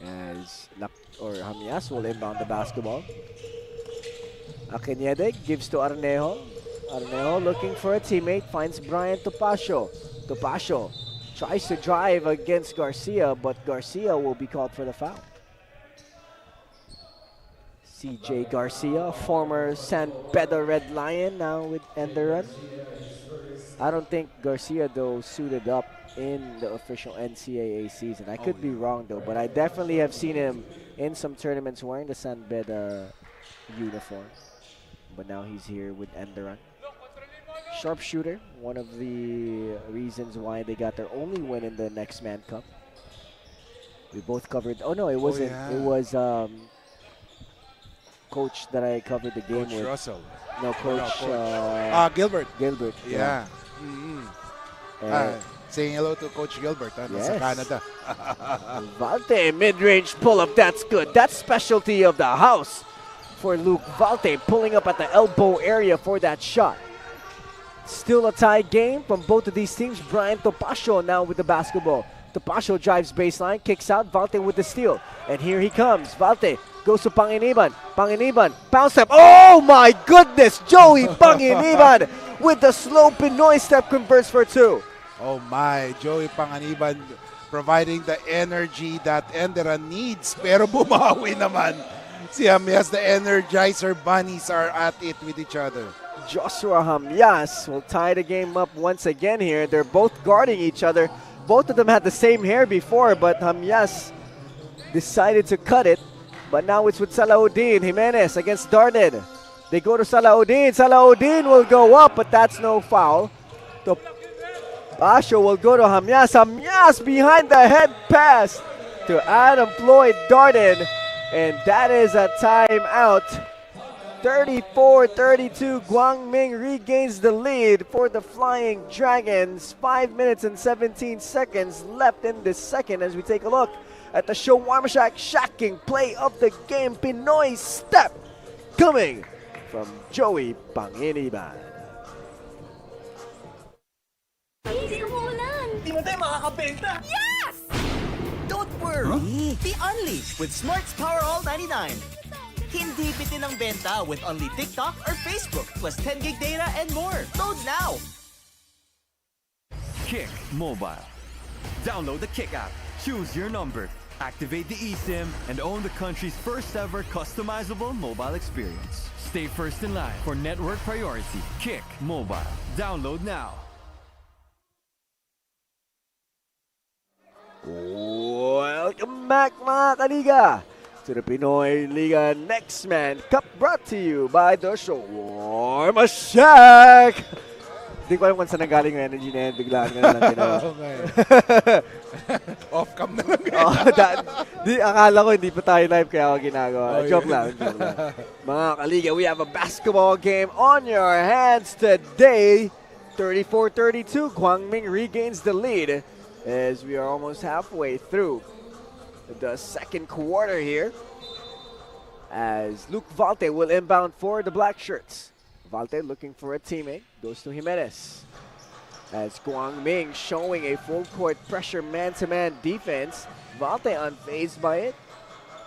As Hamias will inbound the basketball. Akinyede gives to Arnejo. Arnejo looking for a teammate, finds Brian Topacio. Topacio tries to drive against Garcia, but Garcia will be called for the foul. CJ Garcia, former San Pedro Red Lion, now with Enderun. I don't think Garcia, though, suited up in the official NCAA season. I could be wrong, though, but I definitely have seen him in some tournaments wearing the San Pedro uniform. But now he's here with Enderun. Sharpshooter, one of the reasons why they got their only win in the Nextman Cup. We both covered. Oh no, it wasn't. Yeah. It was coach that I covered the game Coach with. Russell. No, coach. Gilbert. Gilbert. Yeah. And Saying hello to Coach Gilbert Yes. sa Canada. Valte, mid-range pull-up. That's good. That's specialty of the house for Luke Valte, pulling up at the elbow area for that shot. Still a tie game from both of these teams. Brian Topacio now with the basketball. Topacio drives baseline, kicks out. Valte with the steal. And here he comes. Valte goes to Panginiban. Panginiban, bounce step. Oh my goodness! Joey Panginiban with the slow Pinoy step converts for 2. Oh my, Joey Panganiban providing the energy that Enderun needs. Pero bumawi naman. Si Hamias, the Energizer Bunnies are at it with each other. Joshua Hamias will tie the game up once again here. They're both guarding each other. Both of them had the same hair before, but Hamias decided to cut it. But now it's with Salaudin. Jimenez against Darden. They go to Salaudin. Salaudin will go up, but that's no foul. Topacio will go to Hamias. Hamias behind the head pass to Adam Floyd Darden. And that is a timeout. 34-32, Guangming regains the lead for the Flying Dragons. 5 minutes and 17 seconds left in this second as we take a look at the Shawarma Shack shocking play of the game. Pinoy step coming from Joey Panginiban. Easy umulan! Di mo tayo makakabenta! Yes! Don't worry! Be unleashed with Smart's Power All 99. Hindi bitin ang benta with only TikTok or Facebook plus 10 gig data and more. Load now! Kick Mobile. Download the Kick app, choose your number, activate the eSIM, and own the country's first ever customizable mobile experience. Stay first in line for network priority. Kick Mobile. Download now. Welcome back mga kaliga to the Pinoyliga Nextman Cup, brought to you by the Shawarma Shack. Hindi ko alam kung saan nanggaling yung energy na yan. Biglaan ko na lang ginawa. Okay. Off-cam na lang. Akala ko hindi pa tayo live kaya ako ginagawa. Oh, Joke lang. Mga kaliga, we have a basketball game on your hands today. 34-32, Guangming regains the lead as we are almost halfway through the second quarter here. As Luke Valte will inbound for the black shirts. Valte looking for a teammate, goes to Jimenez. As Guangming showing a full court pressure man-to-man defense. Valte unfazed by it.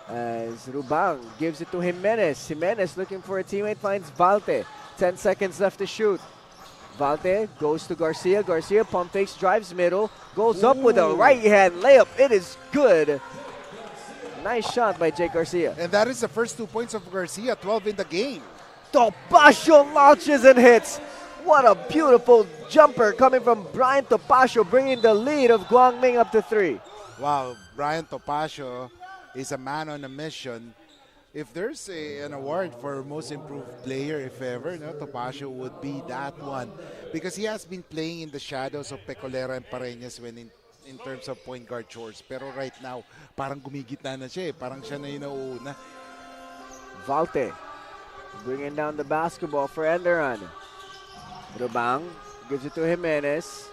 As Rubang gives it to Jimenez. Jimenez looking for a teammate, finds Valte. 10 seconds left to shoot. Valte goes to Garcia. Garcia pump fakes, drives middle, goes up with a right-hand layup. It is good. Nice shot by Jake Garcia. And that is the first 2 points of Garcia, 12 in the game. Topacio launches and hits. What a beautiful jumper coming from Brian Topacio, bringing the lead of Guangming up to 3. Wow, Brian Topacio is a man on a mission. If there's an award for most improved player, if ever, no, Topacio would be that one. Because he has been playing in the shadows of Pecolera and Pareñas when in terms of point guard chores. Pero right now, parang gumigitna na siya eh. Parang siya na yung nauuna. Valte bringing down the basketball for Enderun. Rubang gives it to Jimenez.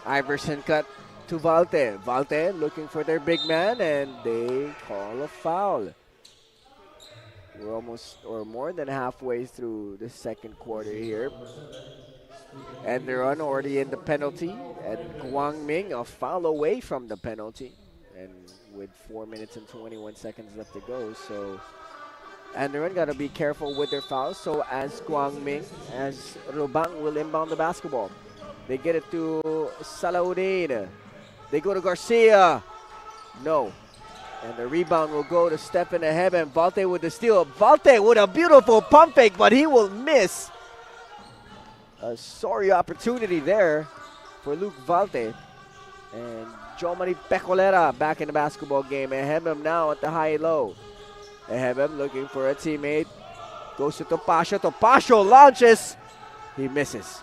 Iverson cut to Valte. Valte looking for their big man, and they call a foul. We're almost or more than halfway through the second quarter here. Enderun already in the penalty, and Guangming a foul away from the penalty. And with 4 minutes and 21 seconds left to go, so Enderun got to be careful with their fouls. So as Guangming, as Rubang will inbound the basketball. They get it to Salaudin. They go to Garcia. No. And the rebound will go to Stephen Ehebe, and Valte with the steal. Valte with a beautiful pump fake, but he will miss. A sorry opportunity there for Luke Valte. And Jomari Pecolera back in the basketball game. Ehebe now at the high-low. Ehebe looking for a teammate. Goes to Topacio. Topacio launches. He misses.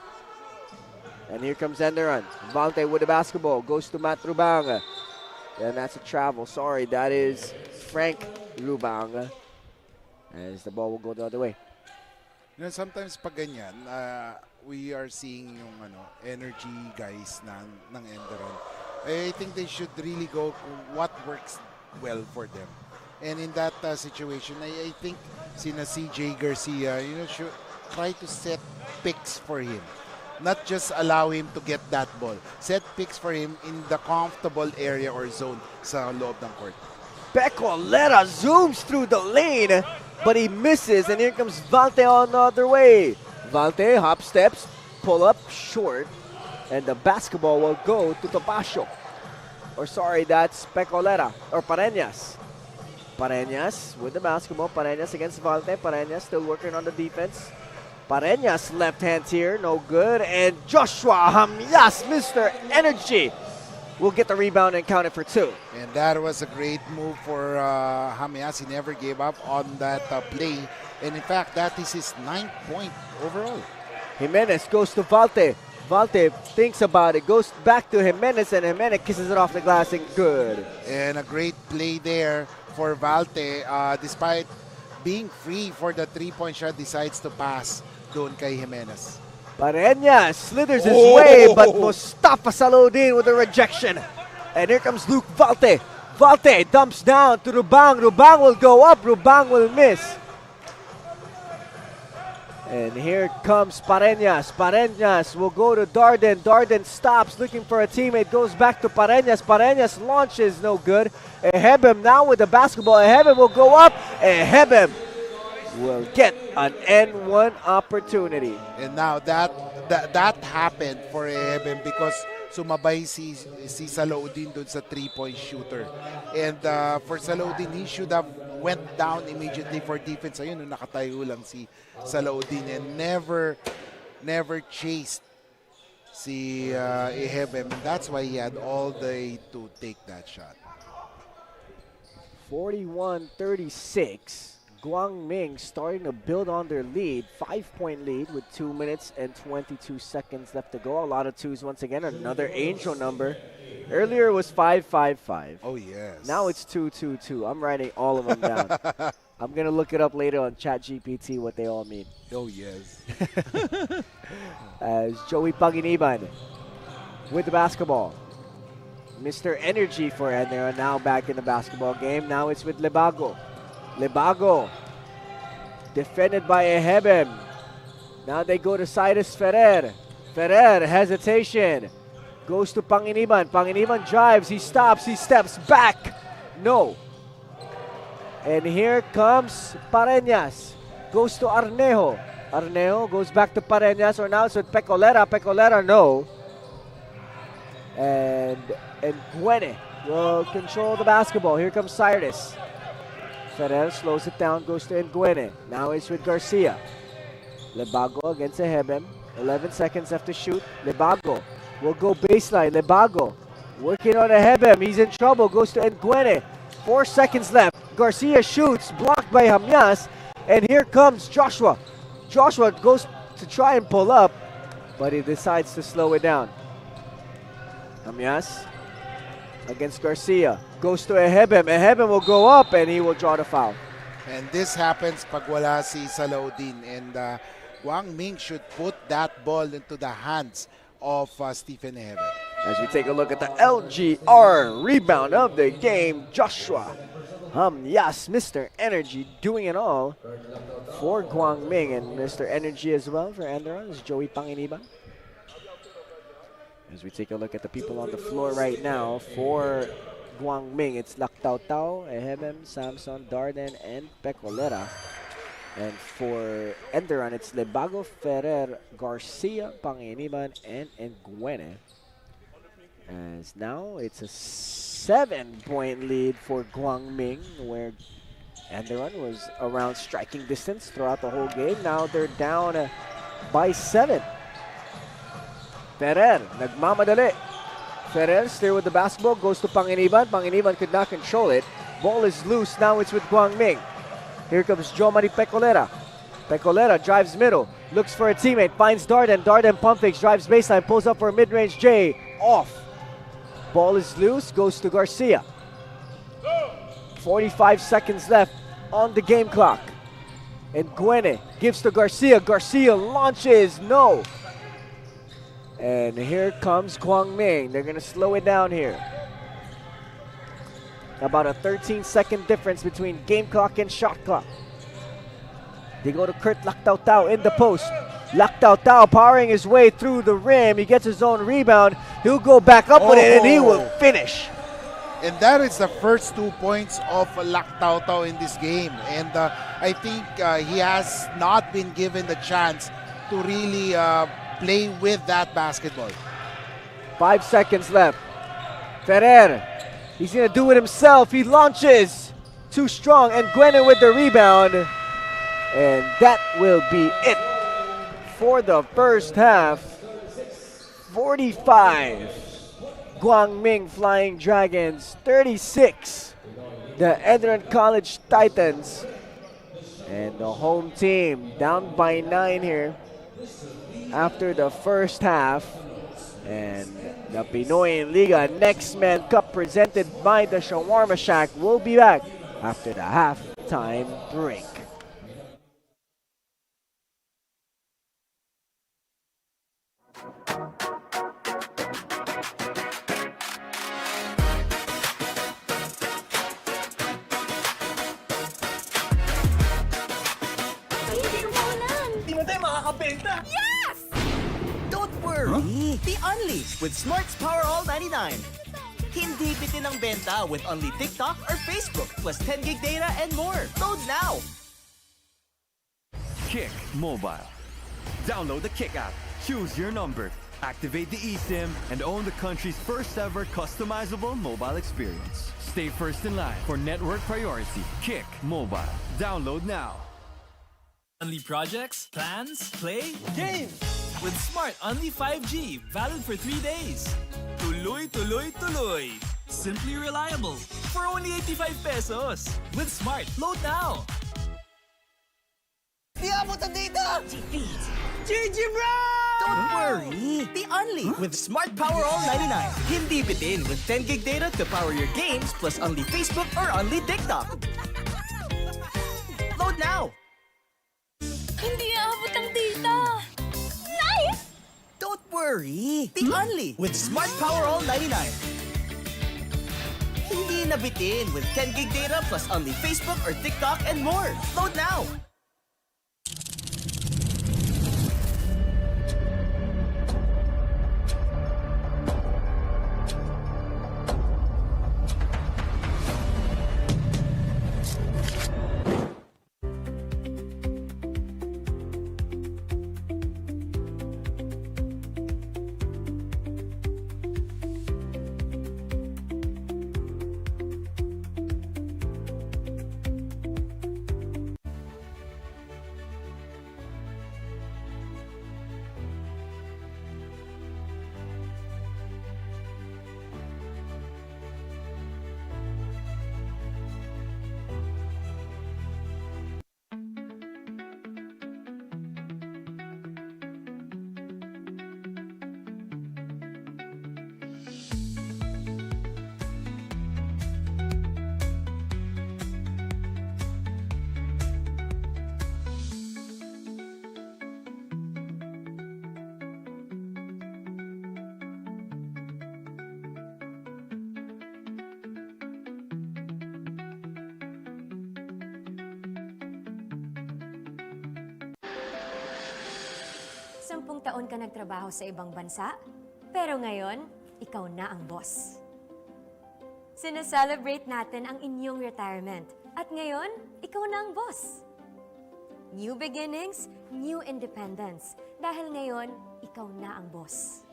And here comes Enderun. Valte with the basketball. Goes to Matt Rubang. And that's a travel. Sorry, that is Frank Rubang. As the ball will go the other way. You know, sometimes pag ganyan, we are seeing yung energy guys ng Enderun. I think they should really go what works well for them. And in that situation, I think sina CJ Garcia, should try to set picks for him. Not just allow him to get that ball. Set picks for him in the comfortable area or zone sa loob ng court. Pecolera zooms through the lane, but he misses, and here comes Valte on the other way. Valte hop steps, pull up short, and the basketball will go to Topacio. Or sorry, that's Pecolera, or Pareñas. Pareñas with the basketball. Pareñas against Valte. Pareñas still working on the defense. Pareñas left hands here, no good. And Joshua Hamyas, Mr. Energy, will get the rebound and count it for 2. And that was a great move for Hamyas. He never gave up on that play. And in fact, that is his 9th point overall. Jimenez goes to Valte. Valte thinks about it, goes back to Jimenez, and Jimenez kisses it off the glass and good. And a great play there for Valte. Despite being free for the 3-point shot, decides to pass doon kay Jimenez. Pareñas slithers his way, but Mustafa Salaudin with a rejection. And here comes Luke Valte. Valte dumps down to Rubang. Rubang will go up. Rubang will miss. And here comes Pareñas. Pareñas will go to Darden. Darden stops, looking for a teammate. Goes back to Pareñas. Pareñas launches, no good. Ehebe now with the basketball. Ehebe will go up. Ehebe will get an N1 opportunity. And now that happened for Ehebe because sumabay si Salaudin dun sa 3-point shooter. And for Salaudin, he should have went down immediately for defense. Ayun, nakatayo lang si Salaudin and never chased si Ehebe. And that's why he had all day to take that shot. 41-36. GUANG starting to build on their lead. 5-point lead with 2 minutes and 22 seconds left to go. A lot of twos once again. Another angel number. Earlier it was 5-5-5. Oh, yes. Now it's 2-2-2. I'm writing all of them down. I'm going to look it up later on ChatGPT what they all mean. Oh, yes. As Joey Panginiban with the basketball. Mr. Energy for Enderun now back in the basketball game. Now it's with Lebago. Lebago defended by Ehebem. Now they go to Cyrus Ferrer. Ferrer, hesitation. Goes to Panginiban. Panginiban drives. He stops. He steps back. No. And here comes Pareñas. Goes to Arnejo. Arnejo goes back to Pareñas, or now it's with Pecolera. Pecolera, no. And Gwene will control the basketball. Here comes Cyrus. Ferrer slows it down, goes to Nguene. Now it's with Garcia. Lebago against Ehebem. 11 seconds left to shoot. Lebago will go baseline. Lebago working on Ehebem. He's in trouble. Goes to Nguene. 4 seconds left. Garcia shoots. Blocked by Hamyas. And here comes Joshua. Joshua goes to try and pull up, but he decides to slow it down. Hamyas against Garcia. Goes to Ehebem. Ehebem will go up and he will draw the foul. And this happens pag wala si Salaudin. And Wang Ming should put that ball into the hands of Stephen Ehebem. As we take a look at the LGR rebound of the game, Joshua Hamyas, Mr. Energy, doing it all for Guangming, and Mr. Energy as well for Enderun is Joey Panginiban. As we take a look at the people on the floor right now for Guangming, it's Lactao Tao, Ehebem, Samson, Darden, and Pecolera. And for Enderun, it's Lebago, Ferrer, Garcia, Panginiban, and Nguene. As now it's a 7-point lead for Guangming, where Enderun was around striking distance throughout the whole game. Now they're down by 7. Ferrer, nagmamadali. Ferrer still with the basketball, goes to Panginiban. Panginiban could not control it. Ball is loose, now it's with Guangming. Here comes Jomari Pecolera. Pecolera drives middle, looks for a teammate, finds Darden. Darden pump fakes, drives baseline, pulls up for a mid-range J. Off. Ball is loose, goes to Garcia. 45 seconds left on the game clock. And Gwene gives to Garcia. Garcia launches, no. And here comes Guangming. They're going to slow it down here. About a 13-second difference between game clock and shot clock. They go to Kurt Lactao Tao in the post. Lactao Tao powering his way through the rim. He gets his own rebound. He'll go back up with it and he will finish. And that is the first 2 points of Lactao Tao in this game. And I think he has not been given the chance to really play with that basketball. 5 seconds left. Ferrer, he's going to do it himself. He launches. Too strong. And Gwene with the rebound. And that will be it for the first half. 45. Guangming Flying Dragons. 36. The Enderun College Titans. And the home team down by 9 here after the first half. And the Pinoyliga Nextman Cup presented by the Shawarma Shack will be back after the halftime break. Don't worry! Be unleashed with Smart's Power All 99. Hindi bitin ang benta with only TikTok or Facebook plus 10 gig data and more. Load now! Kick Mobile. Download the Kick app, choose your number, activate the eSIM, and own the country's first ever customizable mobile experience. Stay first in line for network priority. Kick Mobile. Download now. Only projects, plans, play, games! With Smart Only 5G, valid for 3 days. Tuloy, tuloy, tuloy. Simply reliable. For only 85 pesos. With Smart, load now. Di abot ang data! Defeat! GG bro! Don't worry! The Only with Smart Power All 99. Hindi bitin with 10 gig data to power your games plus only Facebook or only TikTok. Load now! Hindi aabot ang data! Nice! Don't worry! The Only with Smart Power All 99. Hindi nabitin with 10 gig data plus only Facebook or TikTok and more. Load now! Sampung taon ka nagtrabaho sa ibang bansa, pero ngayon, ikaw na ang boss. Sineselebrate natin ang inyong retirement, at ngayon, ikaw na ang boss. New beginnings, new independence, dahil ngayon, ikaw na ang boss.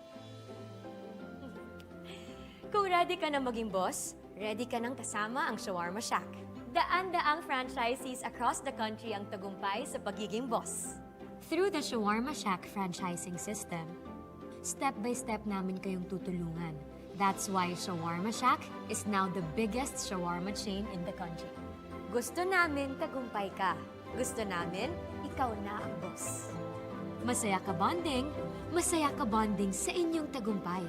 Kung ready ka na maging boss, ready ka nang kasama ang Shawarma Shack. Daan-daang franchisees across the country ang tagumpay sa pagiging boss. Through the Shawarma Shack franchising system, step-by-step namin kayong tutulungan. That's why Shawarma Shack is now the biggest shawarma chain in the country. Gusto namin tagumpay ka. Gusto namin, ikaw na ang boss. Masaya ka bonding sa inyong tagumpay.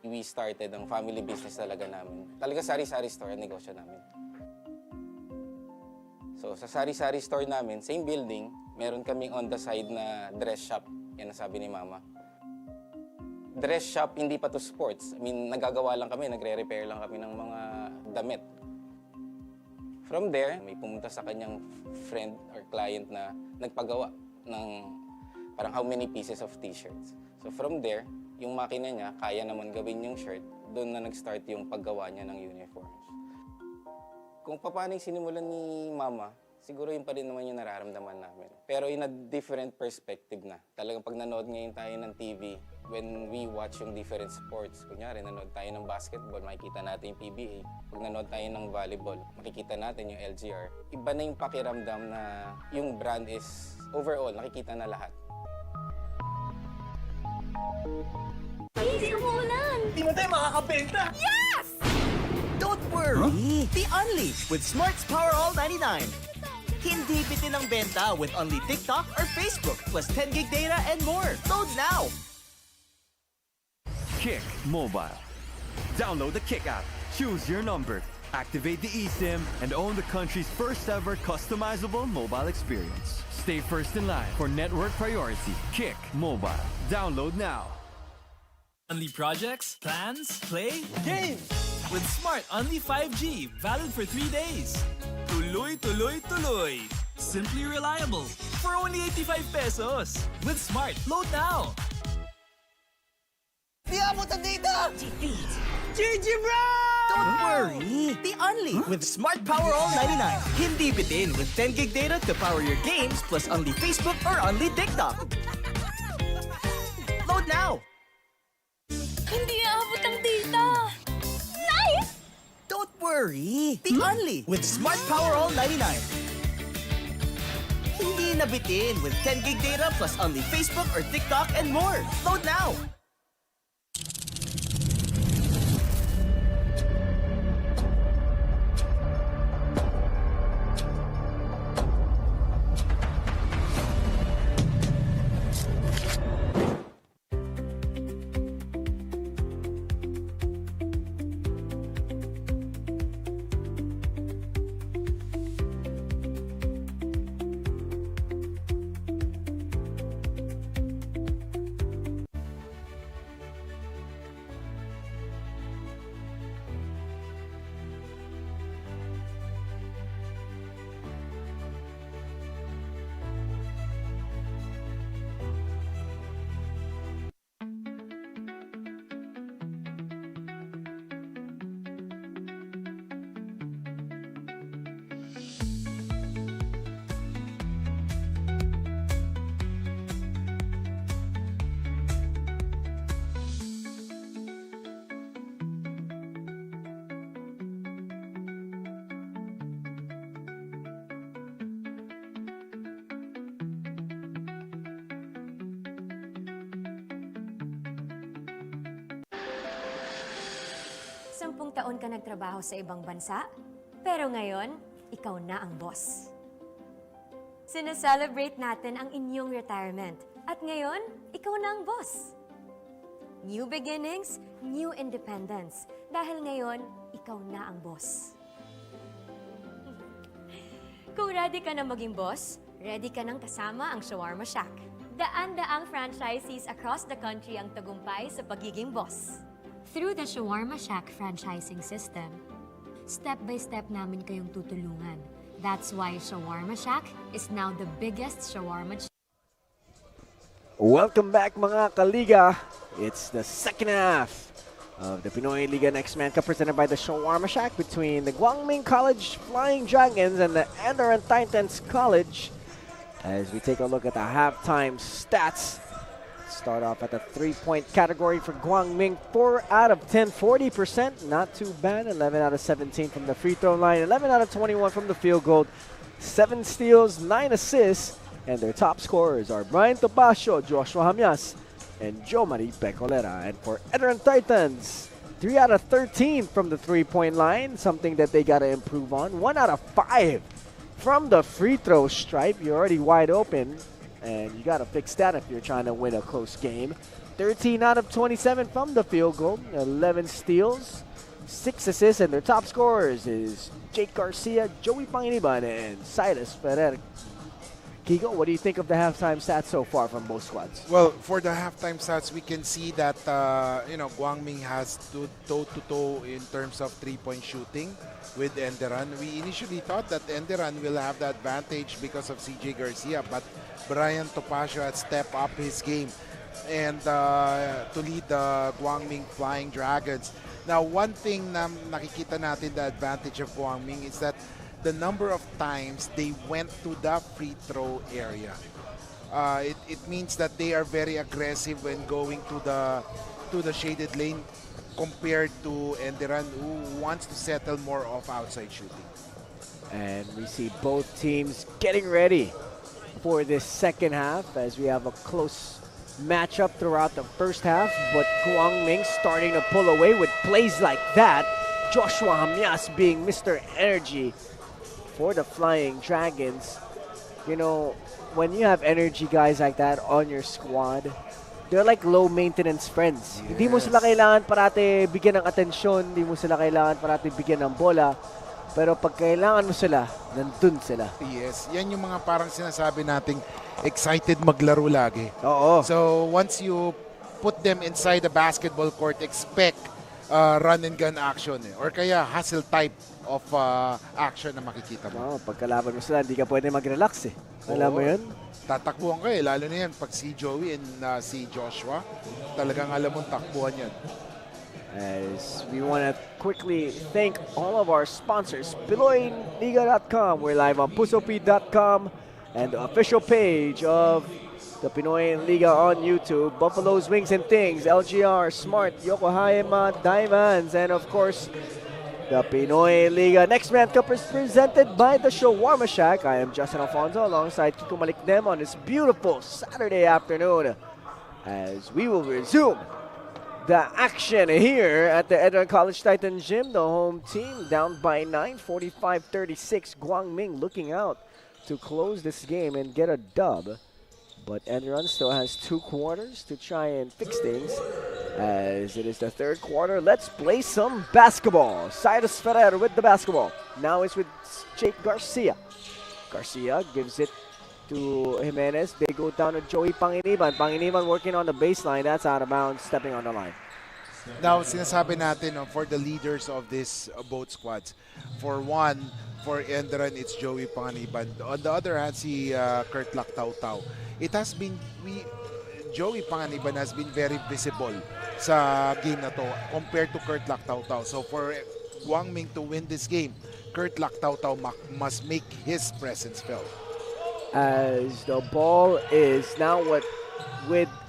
We started ang family business talaga namin. Talaga sari-sari store ang negosyo namin. So sa sari-sari store namin, same building, meron kaming on the side na dress shop. Yan ang sabi ni Mama. Dress shop, hindi pa to sports. I mean, nagagawa lang kami, nagre-repair lang kami ng mga damit. From there, may pumunta sa kanyang friend or client na nagpagawa ng parang how many pieces of t-shirts. So from there, yung makina niya, kaya naman gawin yung shirt, doon na nag-start yung paggawa niya ng uniforms. Kung paano yung sinimulan ni Mama, siguro yun pa rin naman yung nararamdaman namin. Pero in a different perspective na. Talagang pag nanood ngayon tayo ng TV, when we watch yung different sports, kunyari nanood tayo ng basketball, makikita natin yung PBA. Pag nanood tayo ng volleyball, makikita natin yung LGR. Iba na yung pakiramdam na yung brand is overall, nakikita na lahat. Easy umulan! Di mo tayo makakabenta! Yes! Don't worry! The Only with Smart's Power All 99. Hindi bitin ang benta with only TikTok or Facebook plus 10 gig data and more. Load now! Kick Mobile. Download the Kick app, choose your number, activate the eSIM, and own the country's first ever customizable mobile experience. Stay first in line for network priority. Kick Mobile. Download now. Only projects, plans, play, Games! with Smart Only 5G, valid for 3 days. Tuloy, tuloy, tuloy. Simply reliable for only 85 pesos. With Smart, load now. Di abot ang data! Defeat! GG bro! Don't worry! The Only with Smart Power All 99. Hindi bitin with 10 gig data to power your games plus only Facebook or only TikTok. Load now! Hindi aabot ang data! Nice! Don't worry! The Only with Smart Power All 99. Hindi nabitin with 10 gig data plus only Facebook or TikTok and more. Load now! 10 taon ka nagtrabaho sa ibang bansa, pero ngayon, ikaw na ang boss. Sineselebrate natin ang inyong retirement. At ngayon, ikaw na ang boss. New beginnings, new independence. Dahil ngayon, ikaw na ang boss. Kung ready ka na maging boss, ready ka nang kasama ang Shawarma Shack. Daan-daang franchisees across the country ang tagumpay sa pagiging boss. Through the Shawarma Shack franchising system, step-by-step namin kayong tutulungan. That's why Shawarma Shack is now the biggest shawarma chain. Welcome back mga kaliga. It's the second half of the Pinoyliga Nextman Cup presented by the Shawarma Shack between the GUANG College Flying Dragons and the Enderun Titans College. As we take a look at the halftime stats. Start off at the 3-point category for GUANG. 4 out of 10, 40%. Not too bad. 11 out of 17 from the free throw line. 11 out of 21 from the field goal. 7 steals, 9 assists. And their top scorers are Brian Topacio, Joshua Hamias, and Jo Marie Pecolera. And for Enderun Titans, 3 out of 13 from the 3-point line. Something that they got to improve on. 1 out of 5 from the free throw stripe. You're already wide open. And you got to fix that if you're trying to win a close game. 13 out of 27 from the field goal. 11 steals, 6 assists, and their top scorers is Jake Garcia, Joey Panginiban, and Silas Ferrer. Kiko, what do you think of the halftime stats so far from both squads? Well, for the halftime stats, we can see that GUANG has stood toe-to-toe in terms of three-point shooting with Enderun. We initially thought that Enderun will have the advantage because of CJ Garcia, but Brian Topacio had stepped up his game and to lead the GUANG Flying Dragons. Now, one thing na nakikita natin the advantage of GUANG is that the number of times they went to the free throw area. It means that they are very aggressive when going to the shaded lane compared to Enderun, who wants to settle more of outside shooting. And we see both teams getting ready for this second half as we have a close matchup throughout the first half, but GUANG starting to pull away with plays like that. Joshua Hamias being Mr. Energy for the Flying Dragons. You know, when you have energy guys like that on your squad, they're like low maintenance friends. Yes. Hindi mo sila kailangan parati bigyan ng atensyon, hindi mo sila kailangan parati bigyan ng bola, pero pag kailangan mo sila, nandun sila. Yes, yan yung mga parang sinasabi nating excited maglaro lagi. Oo. So once you put them inside the basketball court, expect run and gun action or kaya hustle type of action na makikita mo. Pagkalaban mo sila, hindi ka pwede mag-relax eh. Alam mo yun? Tatakbuhan ka eh, lalo na yan pag si Joey and si Joshua, talagang alam mong takbuhan yan. As we want to quickly thank all of our sponsors, Pinoyliga.com. We're live on pusop.com and the official page of the Pinoy Liga on YouTube, Buffalo's Wings and Things, LGR, Smart, Yokohama Diamonds, and of course, the Pinoy Liga Nextman Cup is presented by the Shawarma Shack. I am Justin Alfonso alongside Kiko Malikdem on this beautiful Saturday afternoon as we will resume the action here at the Enderun College Titan Gym. The home team down by 9, 45-36. GUANG looking out to close this game and get a dub. But Enderun still has 2 quarters to try and fix things. As it is the third quarter, let's play some basketball. Cyrus Ferrer with the basketball. Now it's with Jake Garcia. Garcia gives it to Jimenez. They go down to Joey Panginiban. Panginiban working on the baseline. That's out of bounds, stepping on the line. Now, sinasabi natin for the leaders of this both squads. For one, for Enderun, it's Joey Panginiban. On the other hand, si Kurt Lactautau. It has been, Joey Panginiban has been very visible sa game na to compared to Kurt Lactautau. So for GUANG to win this game, Kurt Lactautau must make his presence felt. As the ball is now with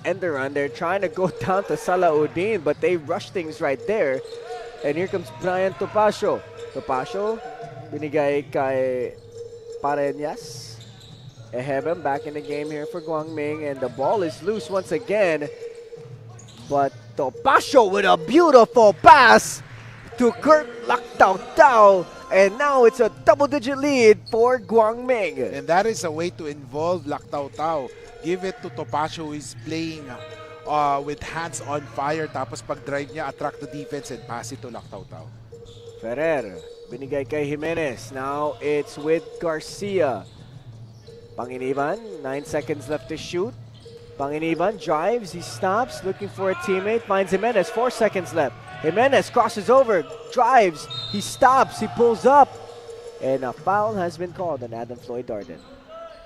Enderun, they're trying to go down to Salaudin, but they rush things right there. And here comes Brian Topacio. Topacio, binigay kay Pareñas. Eheben back in the game here for GUANG, and the ball is loose once again. But Topacio with a beautiful pass to Kurt Laktautau. And now it's a double-digit lead for Guangming. And that is a way to involve Laktautau. Give it to Topacio, who is playing with hands on fire. Tapos pag-drive niya, attract the defense and pass it to Laktautau. Ferrer, binigay kay Jimenez. Now it's with Garcia. Panginiban, 9 seconds left to shoot. Panginiban drives, he stops, looking for a teammate, finds Jimenez, 4 seconds left. Jimenez crosses over, drives, he stops, he pulls up. And a foul has been called on Adam Floyd Darden.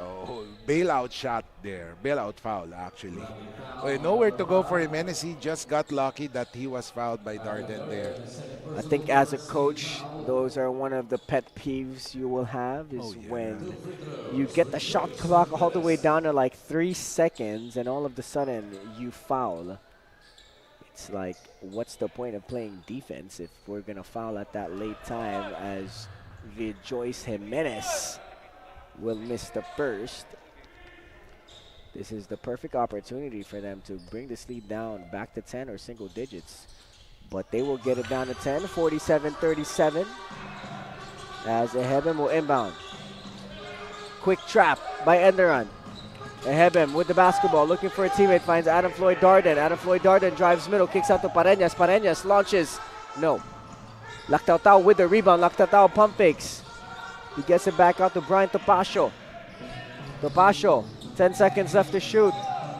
Oh, bailout shot there. Bailout foul, actually. Nowhere to go for Jimenez. He just got lucky that he was fouled by Darden there. I think as a coach, those are one of the pet peeves you will have is when you get the shot clock all the way down to like 3 seconds and all of a sudden you foul. It's like, what's the point of playing defense if we're going to foul at that late time, as Joyce Jimenez will miss the first. This is the perfect opportunity for them to bring this lead down back to 10 or single digits. But they will get it down to 10, 47-37, as Ehebem will inbound. Quick trap by Enderun. Ehebem with the basketball, looking for a teammate, finds Adam Floyd Darden. Adam Floyd Darden drives middle, kicks out to Pareñas. Pareñas launches. No. Laktautau with the rebound. Laktautau pump fakes. He gets it back out to Brian Topacio. Topacio, 10 seconds left to shoot.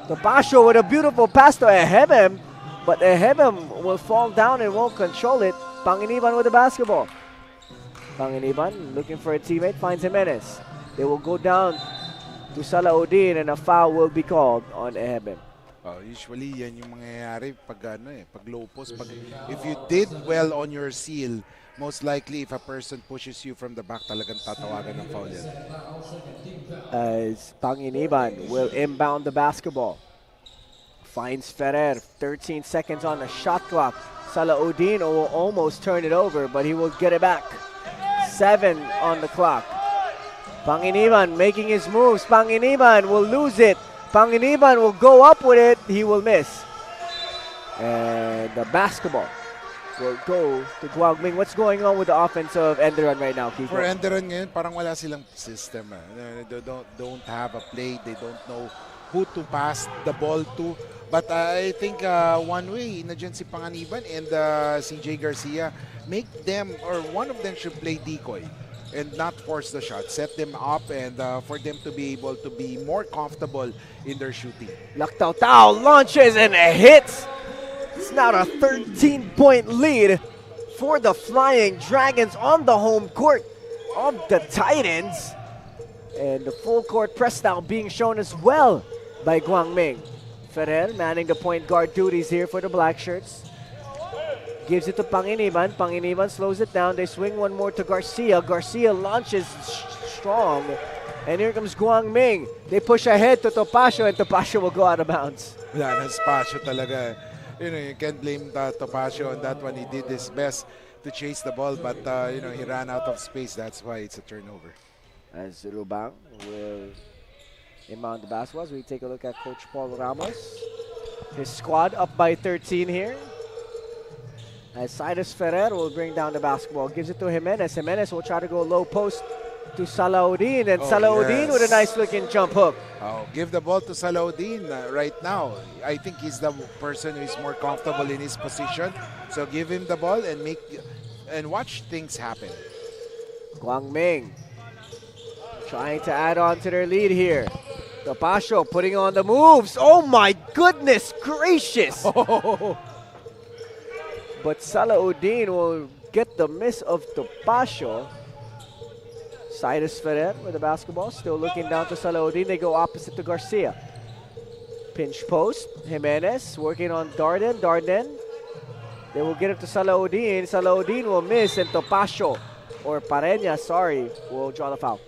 Topacio with a beautiful pass to Ehebem, but Ehebem will fall down and won't control it. Panginiban with the basketball. Panginiban looking for a teammate, finds Jimenez. They will go down to Salaudin and a foul will be called on Ehebem. Usually, yan yung mangyayari pag, pag low post. If you did well on your seal, most likely if a person pushes you from the back, talagang tatawagan ng foul yan. As Panginiban will inbound the basketball. Finds Ferrer, 13 seconds on the shot clock. Salaudin will almost turn it over, but he will get it back. 7 on the clock. Panginiban making his moves. Panginiban will lose it. Panginiban will go up with it. He will miss. And the basketball will go to Guangming. What's going on with the offense of Enderun right now, Kiko? For Enderun ngayon, parang wala silang system. They don't have a play. They don't know who to pass the ball to. But I think one way, nandiyan si Panginiban and CJ Garcia, make them, or one of them should play decoy and not force the shot. Set them up and for them to be able to be more comfortable in their shooting. Laktautau launches and hits. It's now a 13-point lead for the Flying Dragons on the home court of the Titans. And the full court press now being shown as well by Guangming. Ferrer manning the point guard duties here for the Black Shirts. Gives it to Panginiban. Panginiban slows it down. They swing one more to Garcia. Garcia launches strong. And here comes Guangming. They push ahead to Topacio, and Topacio will go out of bounds. Wala na Topacio talaga. You can't blame Topacio on that one. He did his best to chase the ball, but he ran out of space. That's why it's a turnover. As Rubang will inbound the basketball. As we take a look at Coach Paul Ramos. His squad up by 13 here. As Cyrus Ferrer will bring down the basketball. Gives it to Jimenez. Jimenez will try to go low post to Salaudin. And Salaudin with a nice looking jump hook. Give the ball to Salaudin right now. I think he's the person who is more comfortable in his position. So give him the ball and watch things happen. Guangming trying to add on to their lead here. Topacio putting on the moves. Oh my goodness gracious! But Salaudin will get the miss of Topacio. Cyrus Ferrer with the basketball, still looking down to Salaudin. They go opposite to Garcia. Pinch post, Jimenez working on Darden. Darden, they will get it to Salaudin. Salaudin will miss, and Topacio, or Pareñas, sorry, will draw the foul.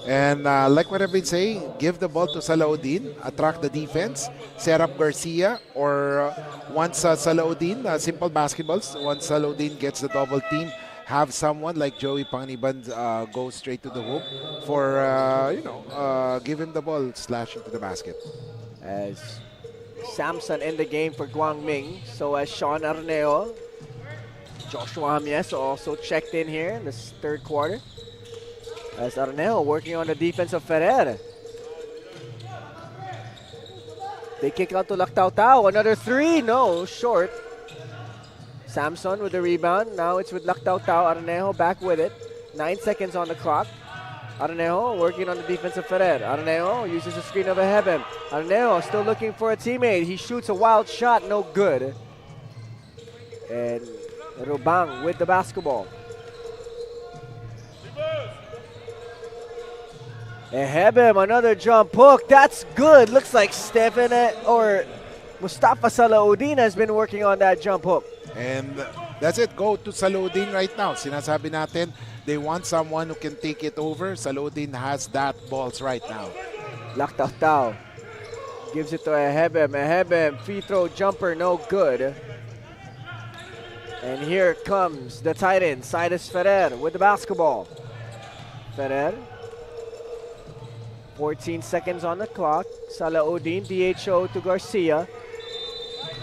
And like what I've been saying, give the ball to Salaudin, attract the defense, set up Garcia, or once Salaudin, simple basketballs, once Salaudin gets the double team, have someone like Joey Panginiban go straight to the hoop for, give him the ball, slash into the basket. As Samson in the game for Guangming. So as Sean Arneo. Joshua Jamies also checked in here in this third quarter. As Arneo working on the defense of Ferrer. They kick out to Lactautau. Another three. No, short. Samson with the rebound. Now it's with Lactautau. Arnejo back with it. 9 seconds on the clock. Arnejo working on the defense of Ferrer. Arnejo uses the screen of Ehebem. Arnejo still looking for a teammate. He shoots a wild shot. No good. And Rubang with the basketball. Ehebem, another jump hook. That's good. Looks like Stefan or Mustafa Salaudin has been working on that jump hook. And that's it. Go to Salaudin right now. Sinasabi natin, they want someone who can take it over. Salaudin has that balls right now. Lactautau gives it to Ehebem. Ehebem, free throw jumper, no good. And here comes the tight end, Cyrus Ferrer with the basketball. Ferrer. 14 seconds on the clock. Salaudin, DHO to Garcia.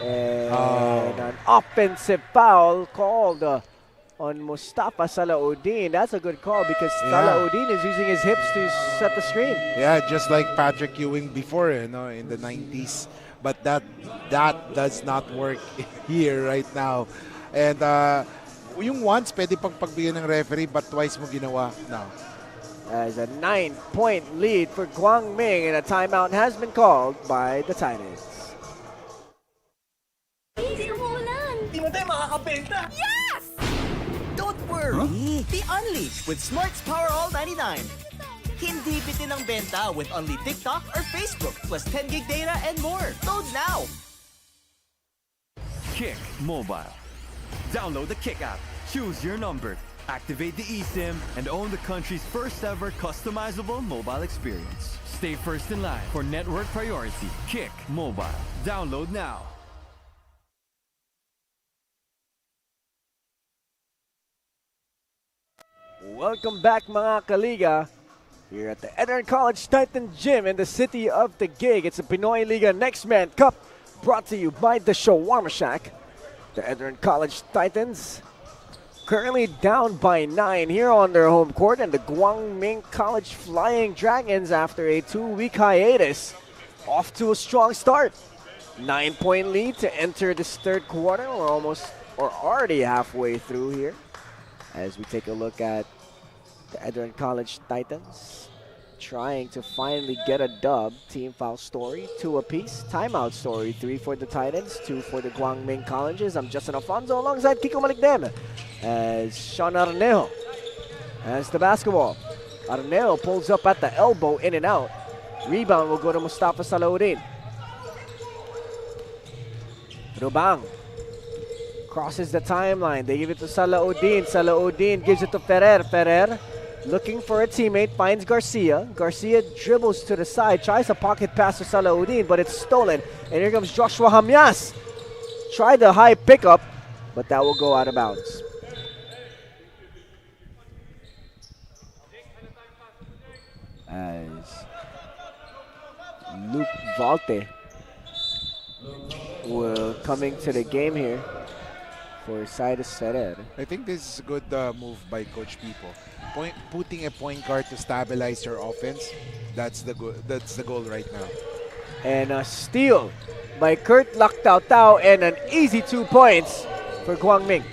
And an offensive foul called on Mustafa Salaudin. That's a good call because Salaudin is using his hips to set the screen. Yeah, just like Patrick Ewing before, in the 90s. But that does not work here right now. And yung once, pwede pang pagbigyan ng referee, but twice mo ginawa. No. As a 9-point lead for Guangming, and a timeout has been called by the Titans. Yes! Don't worry. The Unleash with Smart's Power All 99. Hindi bitin ang benta with only TikTok or Facebook plus 10 gig data and more. Load now. Kick Mobile. Download the Kick app. Choose your number. Activate the eSIM and own the country's first ever customizable mobile experience. Stay first in line for network priority. Kick Mobile. Download now. Welcome back mga kaliga. Here at the Enderun College Titan Gym in the city of the gig. It's the Pinoyliga Nextman Cup brought to you by the Shawarma Shack. The Enderun College Titans currently down by 9 here on their home court, and the Guangming College Flying Dragons, after a 2-week hiatus, off to a strong start. 9-point lead to enter this third quarter. We're already halfway through here as we take a look at the Enderun College Titans trying to finally get a dub. Team foul story, 2 apiece. Timeout story, 3 for the Titans, 2 for the Guangming Colleges. I'm Justin Alfonso alongside Kiko Maligdem as Sean Arnejo has the basketball. Arnejo pulls up at the elbow, in and out. Rebound will go to Mustafa Salaudin. Rubang crosses the timeline. They give it to Salaudin. Salaudin gives it to Ferrer. Ferrer looking for a teammate, finds Garcia. Garcia dribbles to the side, tries a pocket pass to Salaudin, but it's stolen. And here comes Joshua Jamies. Tried the high pickup, but that will go out of bounds. As Luke Valte will coming to the game here for Cyrus Ferrer. I think this is a good move by Coach Pipo. Putting a point guard to stabilize your offense, that's the goal right now. And a steal by Kurt Lactautau, and an easy 2 points for Guangming.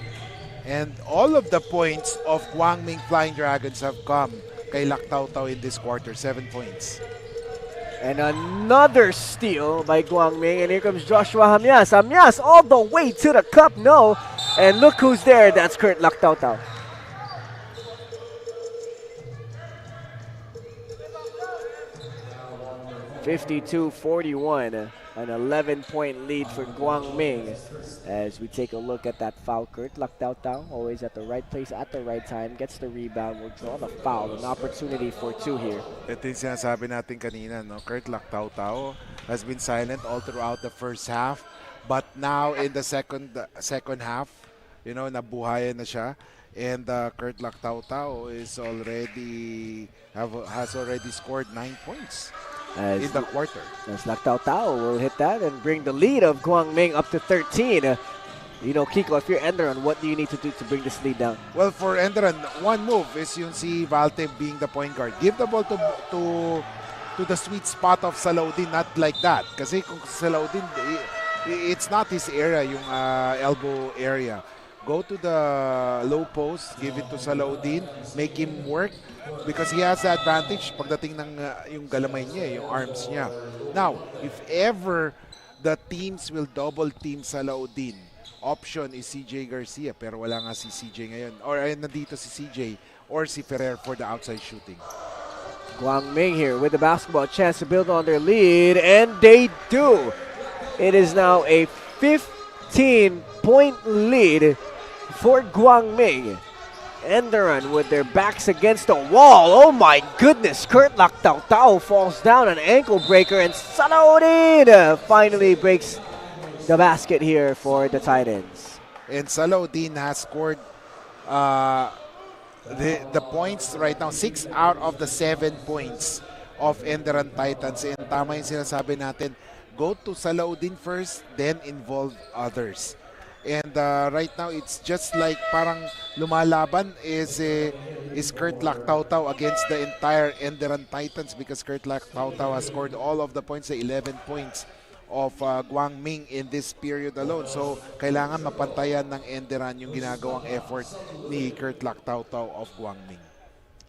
And all of the points of Guangming Flying Dragons have come kay Lactautau in this quarter, 7 points. And another steal by Guangming, and here comes Joshua Jamies. Jamies all the way to the cup, no. And look who's there, that's Kurt Lactautau. (52-41), an 11-point lead for Guangming. As we take a look at that foul, Kurt Lactautau, always at the right place at the right time, gets the rebound, will draw the foul, an opportunity for 2 here. Ito yung sinasabi natin kanina, no? Kurt Lactautau has been silent all throughout the first half, but now in the second half, nabuhayan na siya. And Kurt Lactautau has already scored 9 points. in the quarter. As Lactao Tao will hit that and bring the lead of Guangming up to 13. Kiko, if you're Enderun, what do you need to do to bring this lead down? Well, for Enderun, one move is yung si Valte being the point guard. Give the ball to the sweet spot of Salaudin, not like that. Kasi kung Salaudin, it's not his area, yung elbow area. Go to the low post, give it to Salaudin, make him work because he has the advantage pagdating ng yung galamay niya, yung arms niya. Now, if ever the teams will double team Salaudin, option is CJ Garcia pero wala nga si CJ ngayon or nandito si CJ or si Ferrer for the outside shooting. Guangming here with the basketball, chance to build on their lead, and they do. It is now a 15-point lead for Guangming. Enderun with their backs against the wall. Oh my goodness, Kurt Lactao Tao falls down, an ankle breaker, and Salaudin finally breaks the basket here for the Titans. And Salaudin has scored the points right now, 6 out of the 7 points of Enderun Titans. And tama yung sinasabi natin, go to Salaudin first, then involve others. And right now, it's just like parang lumalaban is Kurt Lactao Tao against the entire Enderun Titans because Kurt Lactao Tao has scored all of the points, the 11 points of Guangming in this period alone. So, kailangan mapantayan ng Enderun yung ginagawang effort ni Kurt Lactao Tao of Guangming.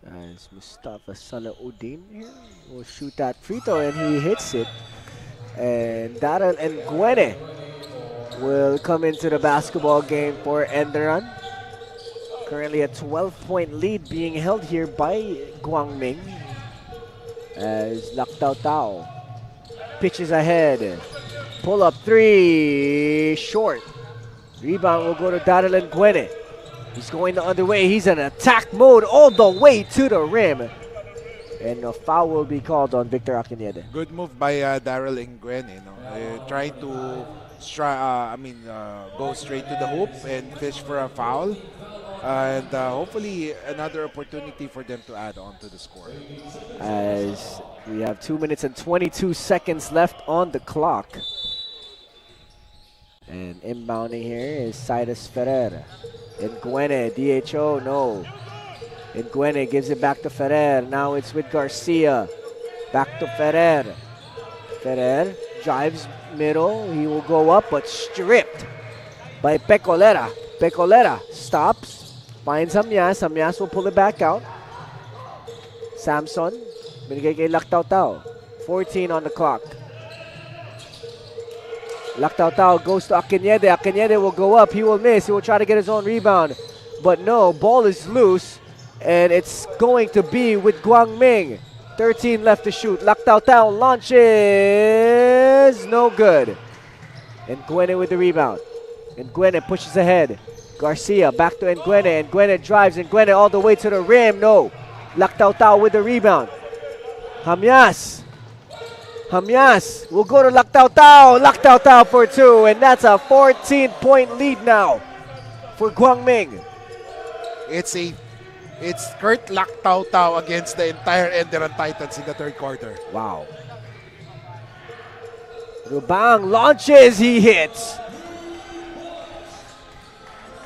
As Mustafa Salaudin here will shoot that free throw, and he hits it. And Daryl and Gwene will come into the basketball game for Enderun. Currently a 12-point lead being held here by Guangming. As Lactao Tao pitches ahead. Pull up three, short. Rebound will go to Daryl and Gwene. He's going the other way. He's in attack mode all the way to the rim. And a foul will be called on Victor Akinede. Good move by Daryl Nguyen, trying to go straight to the hoop and fish for a foul. And hopefully another opportunity for them to add on to the score. As we have 2 minutes and 22 seconds left on the clock. And inbounding here is Cyrus Ferrer. Nguyen, DHO, no. Nguyen gives it back to Ferrer. Now it's with Garcia. Back to Ferrer. Ferrer drives middle. He will go up, but stripped by Pecolera. Pecolera stops, finds Samyas. Samyas will pull it back out. Samson, binigay kay Lactao Tao. 14 on the clock. Lactao Tao goes to Akinede. Akinede will go up. He will miss. He will try to get his own rebound. But no, ball is loose. And it's going to be with Guangming. 13 left to shoot. Lactao Tao launches. No good. And Nguyen with the rebound. And Nguyen pushes ahead. Garcia back to Nguyen. Nguyen drives. Nguyen all the way to the rim. No. Lactao Tao with the rebound. Hamyas. Hamyas will go to Lactao Tao. Lactao Tao for two. And that's a 14-point lead now for Guangming. It's Kurt Lactao Tao against the entire Enderun Titans in the third quarter. Wow. Rubang launches, he hits.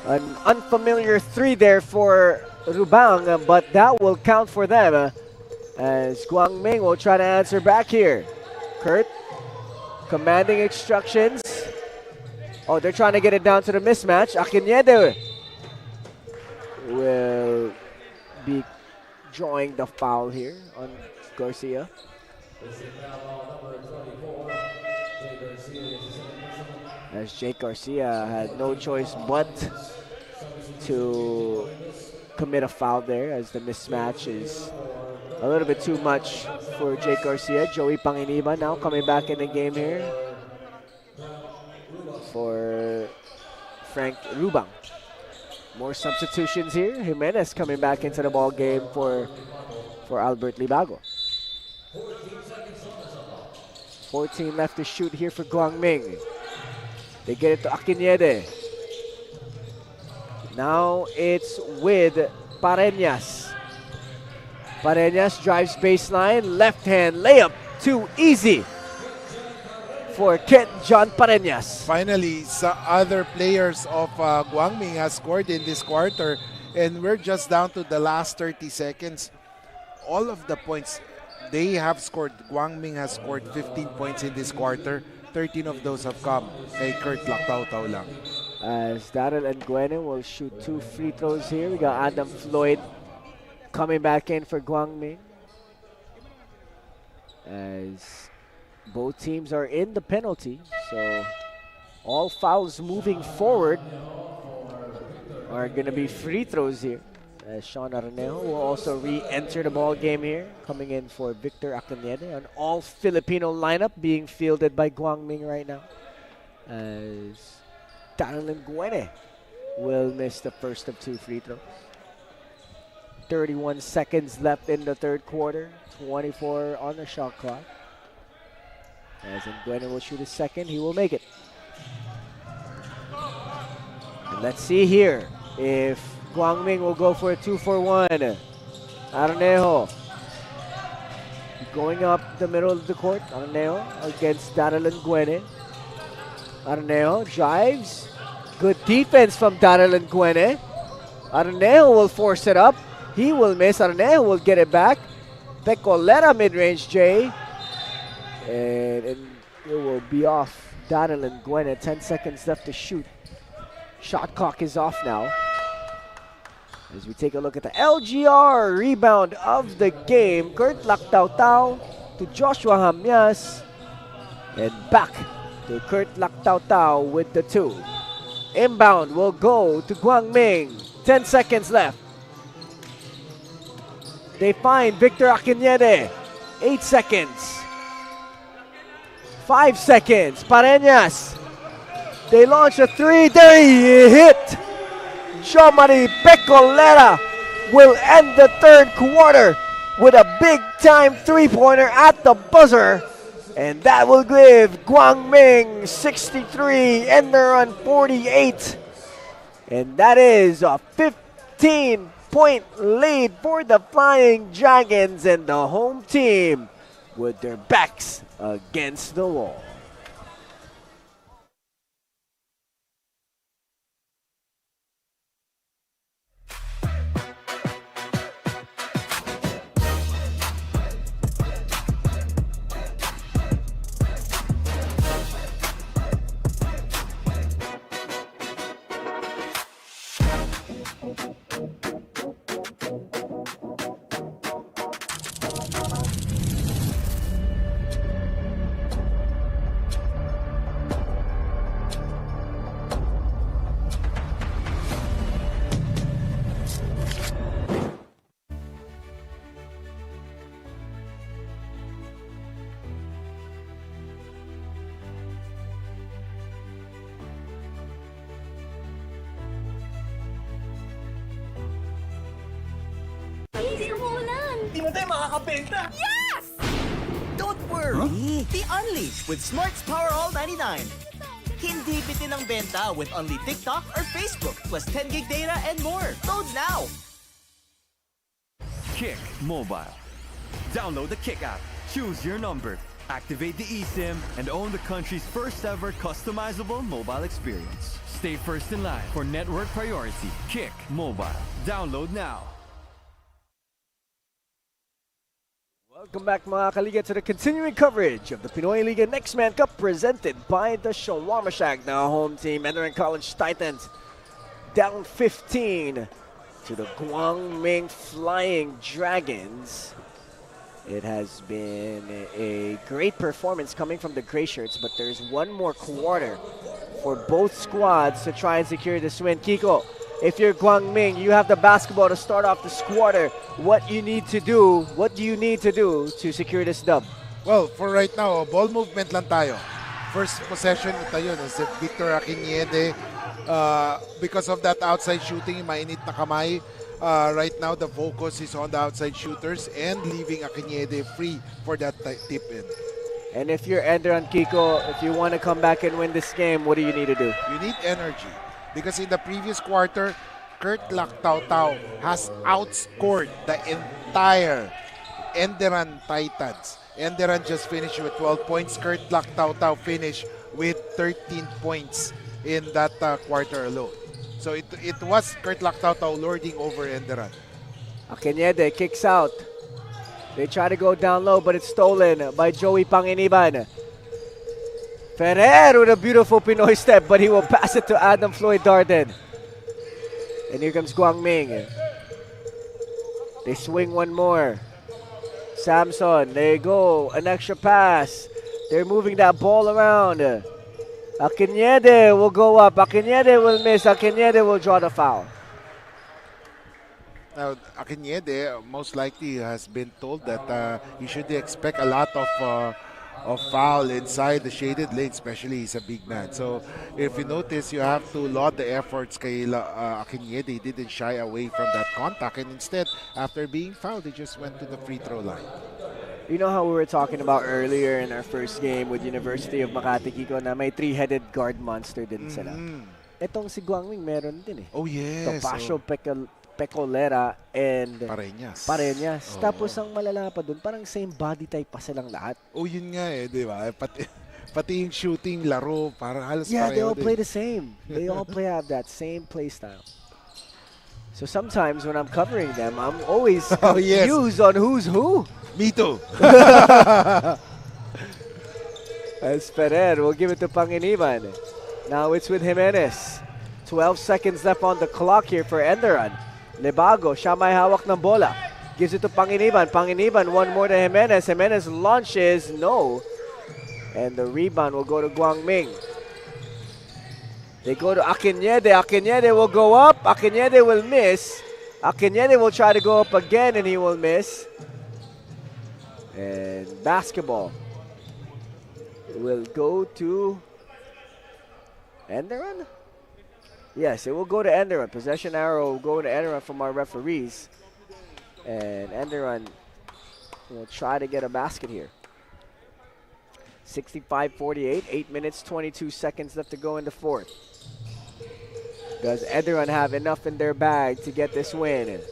An unfamiliar three there for Rubang, but that will count for them as Guangming will try to answer back here. Kurt commanding instructions. Oh, they're trying to get it down to the mismatch. Akinede will be drawing the foul here on Garcia. As Jake Garcia had no choice but to commit a foul there, as the mismatch is a little bit too much for Jake Garcia. Joey Panginiban now coming back in the game here for Frank Rubang. More substitutions here. Jimenez coming back into the ball game for Albert Libago. 14 left to shoot here for Guangming. They get it to Akinede. Now it's with Pareñas. Pareñas drives baseline, left hand layup too easy for Kent John Pareñas. Finally, some other players of Guangming has scored in this quarter, and we're just down to the last 30 seconds. All of the points they have scored, Guangming has scored 15 points in this quarter. 13 of those have come kay Kurt Lactautau lang. As Daryl and Gwene will shoot 2 free throws here. We got Adam Floyd coming back in for Guangming. As both teams are in the penalty, so all fouls moving forward are going to be free throws here. As Sean Arnejo will also re-enter the ball game here, coming in for Victor Acanede, an all-Filipino lineup being fielded by Guangming right now. As Darren Gwene will miss the first of 2 free throws. 31 seconds left in the third quarter, 24 on the shot clock. As Gwene will shoot his second, he will make it. And let's see here if Guangming will go for a 2-for-1. Arnejo going up the middle of the court. Arnejo against Daryl Gwene. Arnejo drives. Good defense from Daryl Gwene. Arnejo will force it up. He will miss. Arnejo will get it back. Pecolera mid-range J. And it will be off Daryl Gwene. 10 seconds left to shoot. Shot clock is off now. As we take a look at the LGR rebound of the game, Kurt Lactautau to Joshua Hamyas, and back to Kurt Lactautau with the 2. Inbound will go to Guangming. 10 seconds left. They find Victor Acanede. 8 seconds. 5 seconds. Pareñas. They launch a 3. There he hit. Jomari Pecolera will end the third quarter with a big-time 3-pointer at the buzzer. And that will give Guangming 63, Enderun 48. And that is a 15-point lead for the Flying Dragons and the home team with their backs against the wall. Yes! Don't worry! The Unleash with Smart's Power All 99. Hindi bitin ang benta with only TikTok or Facebook plus 10 gig data and more. Load now! Kick Mobile. Download the Kick app, choose your number, activate the eSIM, and own the country's first ever customizable mobile experience. Stay first in line for network priority. Kick Mobile. Download now. Welcome back mga kaliga to the continuing coverage of the Pinoyliga Nextman Cup presented by the Shawarma Shack. Now home team Enderun College Titans down 15 to the Guangming Flying Dragons. It has been a great performance coming from the Gray Shirts, but there's one more quarter for both squads to try and secure this win. Kiko, if you're Guangming, you have the basketball to start off this quarter. What do you need to do to secure this dub? Well, for right now, ball movement lang tayo. First possession ito yun, is Victor Acanede. Because of that outside shooting, mainit na kamay. Right now, the focus is on the outside shooters and leaving Acanede free for that tip in. And if you're Enderun, Kiko, if you want to come back and win this game, what do you need to do? You need energy. Because in the previous quarter, Kurt Lactautau has outscored the entire Enderun Titans. Enderun just finished with 12 points. Kurt Laktau finished with 13 points in that quarter alone. So it was Kurt Laktau lording over Enderun. Akinede kicks out. They try to go down low, but it's stolen by Joey Panginiban. Ferrer with a beautiful Pinoy step, but he will pass it to Adam Floyd Darden. And here comes Guang Ming. They swing one more. Samson, they go, an extra pass. They're moving that ball around. Akinede will go up. Akinede will miss. Akinede will draw the foul. Now, Akinede most likely has been told that he should expect a lot of foul inside the shaded lane, especially he's a big man. So if you notice, you have to laud the efforts kay Akinede. He didn't shy away from that contact, and instead, after being fouled, he just went to the free throw line. You know how we were talking about earlier in our first game with University of Makati, Kiko, na may three-headed guard monster din sila. Etong si Guangming meron din eh. Oh yes. Topacio, Pecolera, and Pareñas. Tapos ang malala pa dun, parang same body type pa silang lahat. Oh, yun nga eh, di ba? Pati yung shooting, laro, parang halos Yeah, they all din. play the same. They all have that same play style. So sometimes when I'm covering them, I'm always confused on who's who. Me too. As Ferrer will give it to Panginiban. Now it's with Jimenez. 12 seconds left on the clock here for Enderun. Lebago, siya may hawak ng bola. Gives it to Panginiban. Panginiban, one more to Jimenez. Jimenez launches, no. And the rebound will go to Guang Ming. They go to Akinede. Akinede will go up. Akinede will miss. Akinede will try to go up again and he will miss. And basketball will go to Enderun? Yes, it will go to Enderun. Possession arrow will go to Enderun from our referees. And Enderun will try to get a basket here. 65-48, 8 minutes, 22 seconds left to go in the fourth. Does Enderun have enough in their bag to get this win?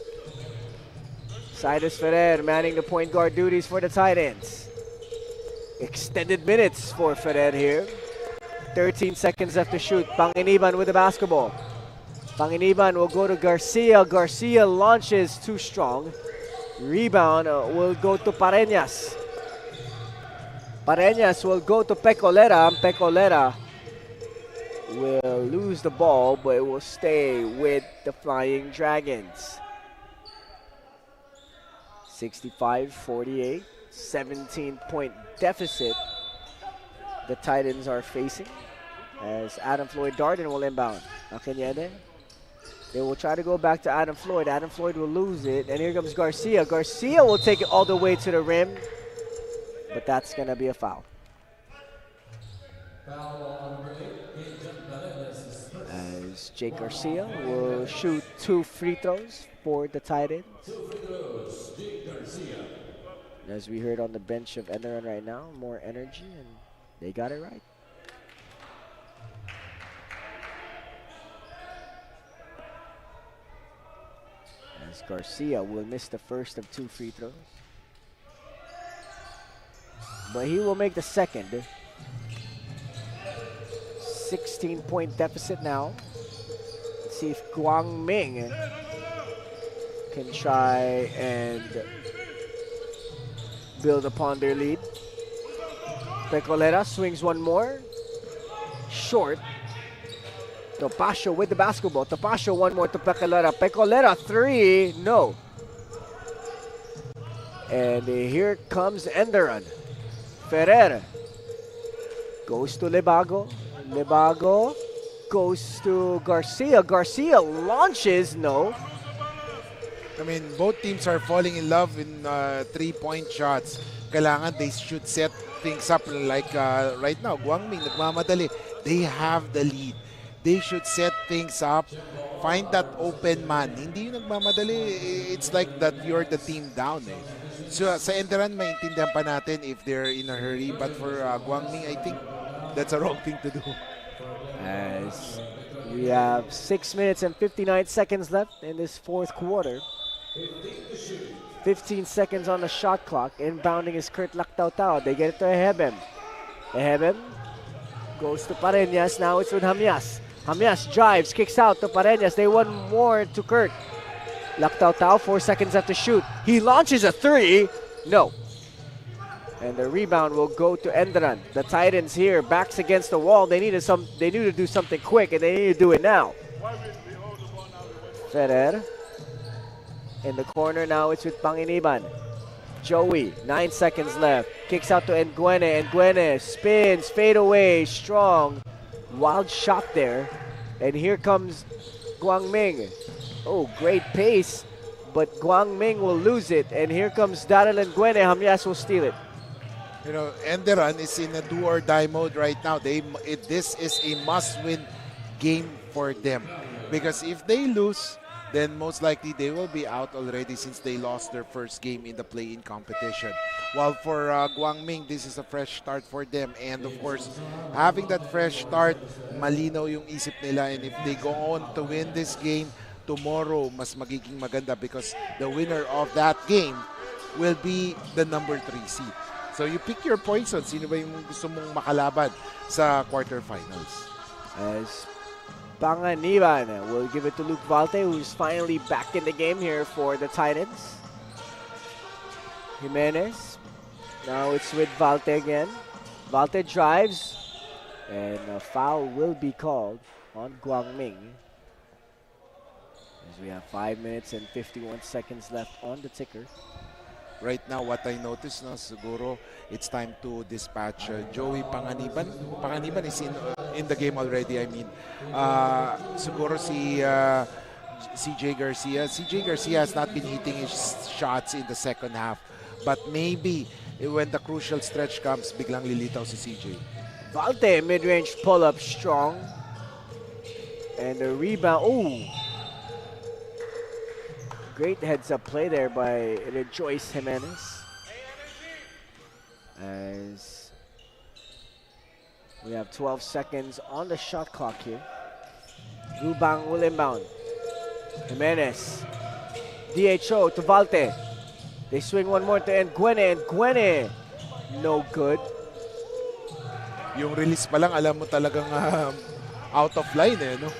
Cyrus Ferrer manning the point guard duties for the Titans. Extended minutes for Ferrer here. 13 seconds left to shoot. Panginiban with the basketball. Panginiban will go to Garcia. Garcia launches too strong. Rebound will go to Pareñas. Pareñas will go to Pecolera. Pecolera will lose the ball, but it will stay with the Flying Dragons. 65-48, 17-point deficit the Titans are facing as Adam Floyd Darden will inbound. Akinede. They will try to go back to Adam Floyd. Adam Floyd will lose it, and here comes Garcia. Garcia will take it all the way to the rim, but that's going to be a foul. As Jake Garcia will shoot 2 free throws for the Titans. As we heard on the bench of Enderun right now, more energy, and they got it right. As Garcia will miss the first of 2 free throws. But he will make the second. 16-point deficit now. Let's see if Guang Ming can try and build upon their lead. Pecolera swings one more. Short. Topacio with the basketball. Topacio one more to Pecolera. Pecolera 3. No. And here comes Enderun. Ferrer goes to Lebago. Lebago goes to Garcia. Garcia launches. No. I mean, both teams are falling in love in 3-point shots. Kailangan they should set things up like right now. Guangming nagmamadali. They have the lead. They should set things up. Find that open man. Hindi yung nagmamadali. It's like that you're the team down eh. So sa Enderun, maintindihan pa natin if they're in a hurry. But for Guangming, I think that's a wrong thing to do. As we have 6 minutes and 59 seconds left in this fourth quarter. 15 seconds on the shot clock. Inbounding is Kurt Lactautau. They get it to Ehebem. Ehebem goes to Pareñas. Now it's with Hamias. Hamias drives, kicks out to Pareñas. They want more to Kurt. Lactautau, 4 seconds left to shoot. He launches a three. No. And the rebound will go to Enderun. The Titans here, backs against the wall. They need to do something quick, and they need to do it now. Ferrer. In the corner now, it's with Panginiban. Joey, 9 seconds left. Kicks out to Nguene. Nguene spins, fade away, strong. Wild shot there. And here comes Guangming. Oh, great pace. But Guangming will lose it. And here comes Daryl Nguene. Hamias will steal it. You know, Enderun is in a do-or-die mode right now. This is a must-win game for them. Because if they lose, then most likely they will be out already since they lost their first game in the play-in competition. While for Guangming, this is a fresh start for them. And of course, having that fresh start, malinaw yung isip nila. And if they go on to win this game, tomorrow mas magiging maganda because the winner of that game will be the number 3 seed. So you pick your poison. Sino ba yung gusto mong makalaban sa quarterfinals? As Panganiban will give it to Luke Valte, who's finally back in the game here for the Titans. Jimenez. Now it's with Valte again. Valte drives. And a foul will be called on Guangming. As we have 5 minutes and 51 seconds left on the ticker. Right now, what I noticed, no, siguro, it's time to dispatch Joey Panganiban. Panganiban is in the game already, I mean. Siguro si CJ Garcia. CJ Garcia has not been hitting his shots in the second half. But maybe when the crucial stretch comes, biglang lilitaw si CJ. Valte, mid-range pull-up strong. And the rebound, ooh. Great heads-up play there by Joyce Jimenez. As we have 12 seconds on the shot clock here. Rubang will inbound. Jimenez. DHO to Valte. They swing one more to Nguene. Nguene. No good. Yung release pa lang, alam mo talagang out of line eh, no?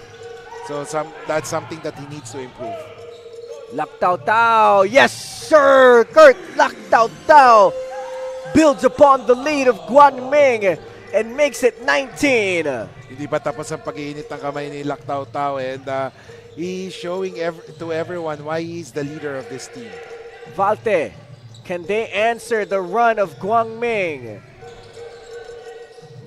So that's something that he needs to improve. Lactautau, yes sir! Kurt Lactautau builds upon the lead of Guangming and makes it 19. Hindi pa tapos ang pag-iinit ng kamay ni Lactautau and he's showing to everyone why he's the leader of this team. Valte, can they answer the run of Guangming?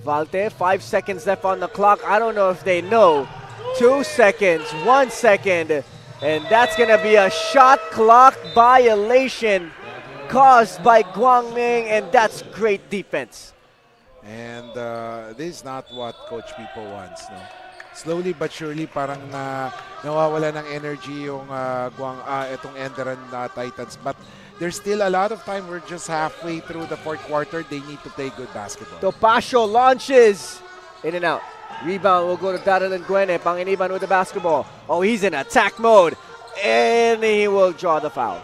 Valte, 5 seconds left on the clock. I don't know if they know. 2 seconds, 1 second. And that's going to be a shot clock violation caused by Guangming, and that's great defense. And this is not what Coach Pipo wants, no? Slowly but surely, parang nawawala ng energy yung itong Enderun Titans. But there's still a lot of time. We're just halfway through the fourth quarter. They need to play good basketball. Topacio launches. In and out. Rebound will go to Daryl Nguene. Panginiban with the basketball. Oh, he's in attack mode. And he will draw the foul.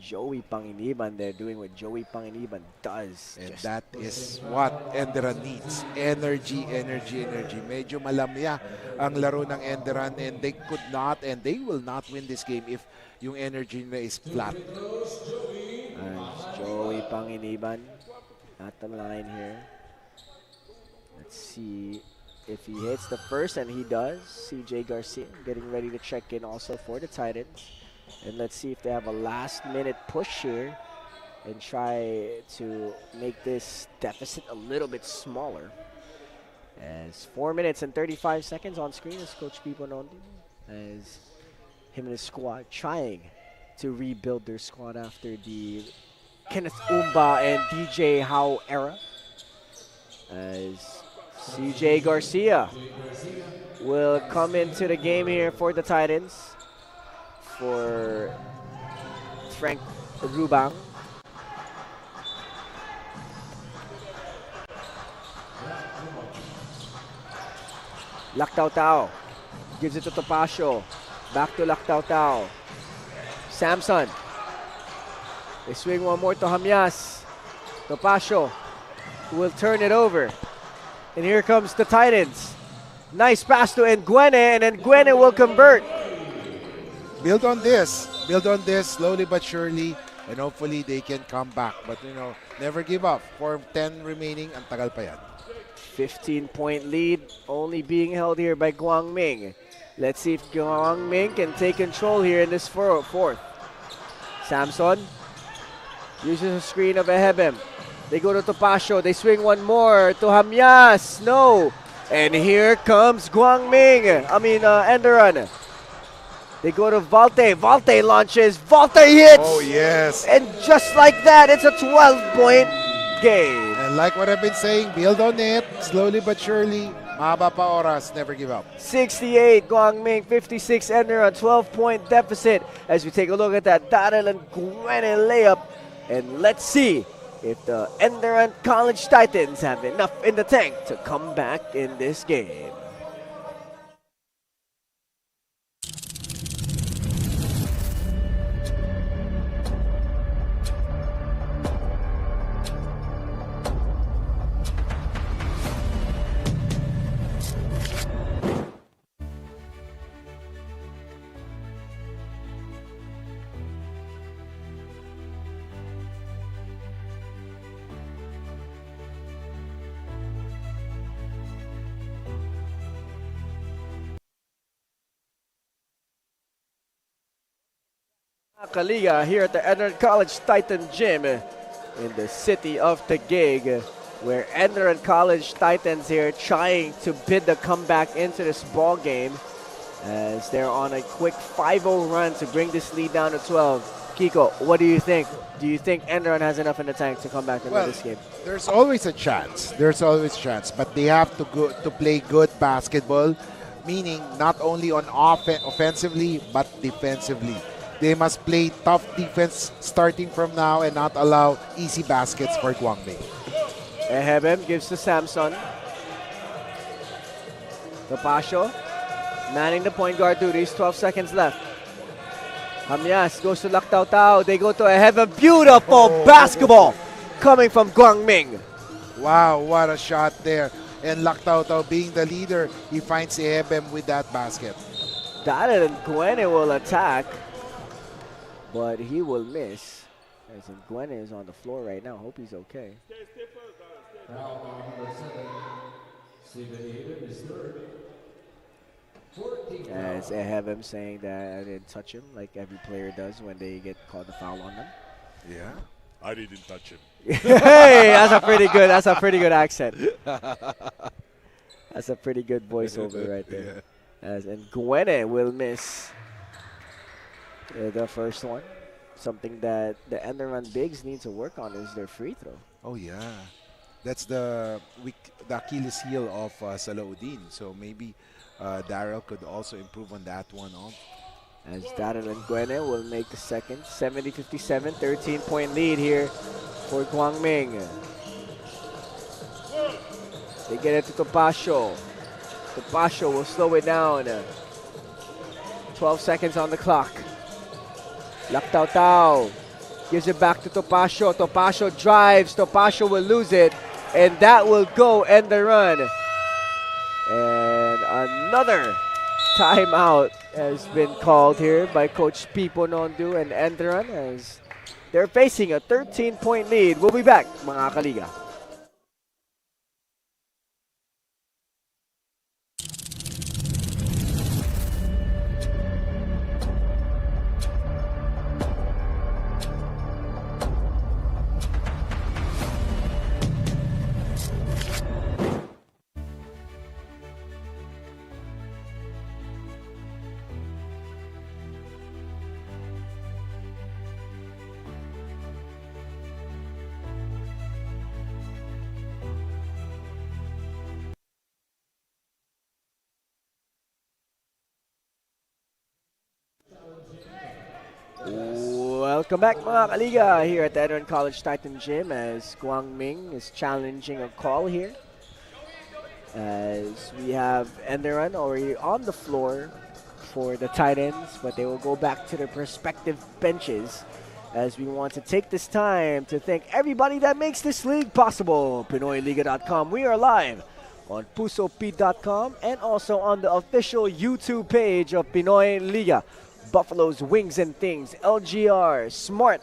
Joey Panginiban there doing what Joey Panginiban does. And that is what Enderun needs. Energy, energy, energy. Medyo malamya ang laro ng Enderun and they could not and they will not win this game if yung energy nila is flat. And Joey Panginiban at the line here. Let's see if he hits the first, and he does. CJ Garcia getting ready to check in also for the Titans. And let's see if they have a last-minute push here and try to make this deficit a little bit smaller. As 4 minutes and 35 seconds on screen as Coach Pipo Nondi, as him and his squad trying to rebuild their squad after the Kenneth Umba and DJ Howe era. As CJ Garcia will come into the game here for the Titans for Frank Rubang. Lactautau gives it to Topacio. Back to Lactautau. Samson. They swing one more to Hamyas. Topacio will turn it over. And here comes the Titans. Nice pass to Nguene, and Nguene will convert. Build on this slowly but surely, and hopefully they can come back. But never give up. 4:10 remaining, ang tagal pa yan. 15-point lead only being held here by GUANG. Let's see if GUANG can take control here in this fourth. Samson uses a screen of Ehebem. They go to Topacio. They swing one more to Hamyas. No. And here comes Enderun. They go to Valte. Valte launches. Valte hits. Oh, yes. And just like that, it's a 12-point game. And like what I've been saying, build on it. Slowly but surely. Mahaba pa oras. Never give up. 68, GUANG, 56, Enderun, 12-point deficit. As we take a look at that Daryl and Nguene layup. And let's see if the Enderun College Titans have enough in the tank to come back in this game. Kaliga here at the Enderun College Titan Gym in the city of Taguig, where Enderun College Titans here trying to bid the comeback into this ball game as they're on a quick 5-0 run to bring this lead down to 12. Kiko, what do you think? Do you think Enderun has enough in the tank to come back into this game? There's always a chance. But they have to play good basketball, meaning not only on offensively but defensively. They must play tough defense starting from now and not allow easy baskets for GUANG. Ehebem gives to Samson. Topacio manning the point guard duties. 12 seconds left. Hamyas goes to Lactautau. They go to Ehebem. Beautiful basketball coming from GUANG. Wow, what a shot there. And Lactautau being the leader, he finds Ehebem with that basket. Daryl and Nguene will attack, but he will miss. As Nguene is on the floor right now. Hope he's okay. As I have him saying that I didn't touch him, like every player does when they get called a foul on them. Yeah, I didn't touch him. Hey, that's a pretty good. That's a pretty good accent. That's a pretty good voiceover right there. As Nguene will miss the first one. Something that the Enderun bigs need to work on is their free throw. Oh yeah, that's the Achilles heel of Salaudin. So maybe Daryl could also improve on that one. As Daryl and Nguene will make the second. 70-57, 13-point lead here for GUANG. They get it to Topacio. Topacio will slow it down. 12 seconds on the clock. Lactautau gives it back to Topacio. Topacio drives. Topacio will lose it. And that will go end the run. And another timeout has been called here by Coach Pipo Nondu and Enderun as they're facing a 13-point lead. We'll be back, mga kaliga. Welcome back, mga kaliga, here at the Enderun College Titan Gym as GUANG is challenging a call here. As we have Enderun already on the floor for the Titans, but they will go back to their respective benches as we want to take this time to thank everybody that makes this league possible. Pinoyliga.com. We are live on pusop.com and also on the official YouTube page of Pinoy Liga. Buffalo's Wings and Things, LGR, Smart,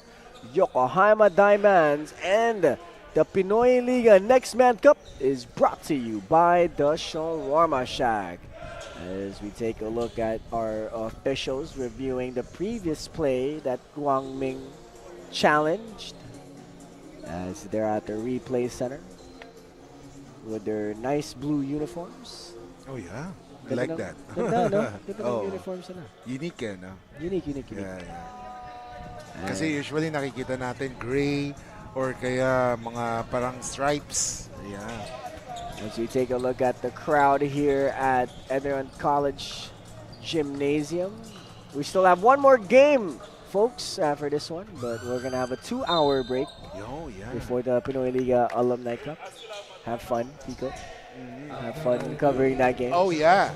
Yokohama Diamonds, and the Pinoyliga Nextman Cup is brought to you by the Shawarma Shack. As we take a look at our officials reviewing the previous play that GUANG challenged, as they're at the replay center with their nice blue uniforms. Oh yeah, I Ganda like ng- that. Ganda, no? Ganda ng Oh. uniforms nila. Unique eh, no? Unique, unique, unique. Yeah, yeah. Kasi usually nakikita natin gray or kaya mga parang stripes. Yeah. As we take a look at the crowd here at Enderun College Gymnasium. We still have one more game, folks, for this one, but we're going to have a 2-hour break Yo, yeah. before the Pinoy Liga Alumni Cup. Have fun, Pico. Have fun covering that game. Oh yeah.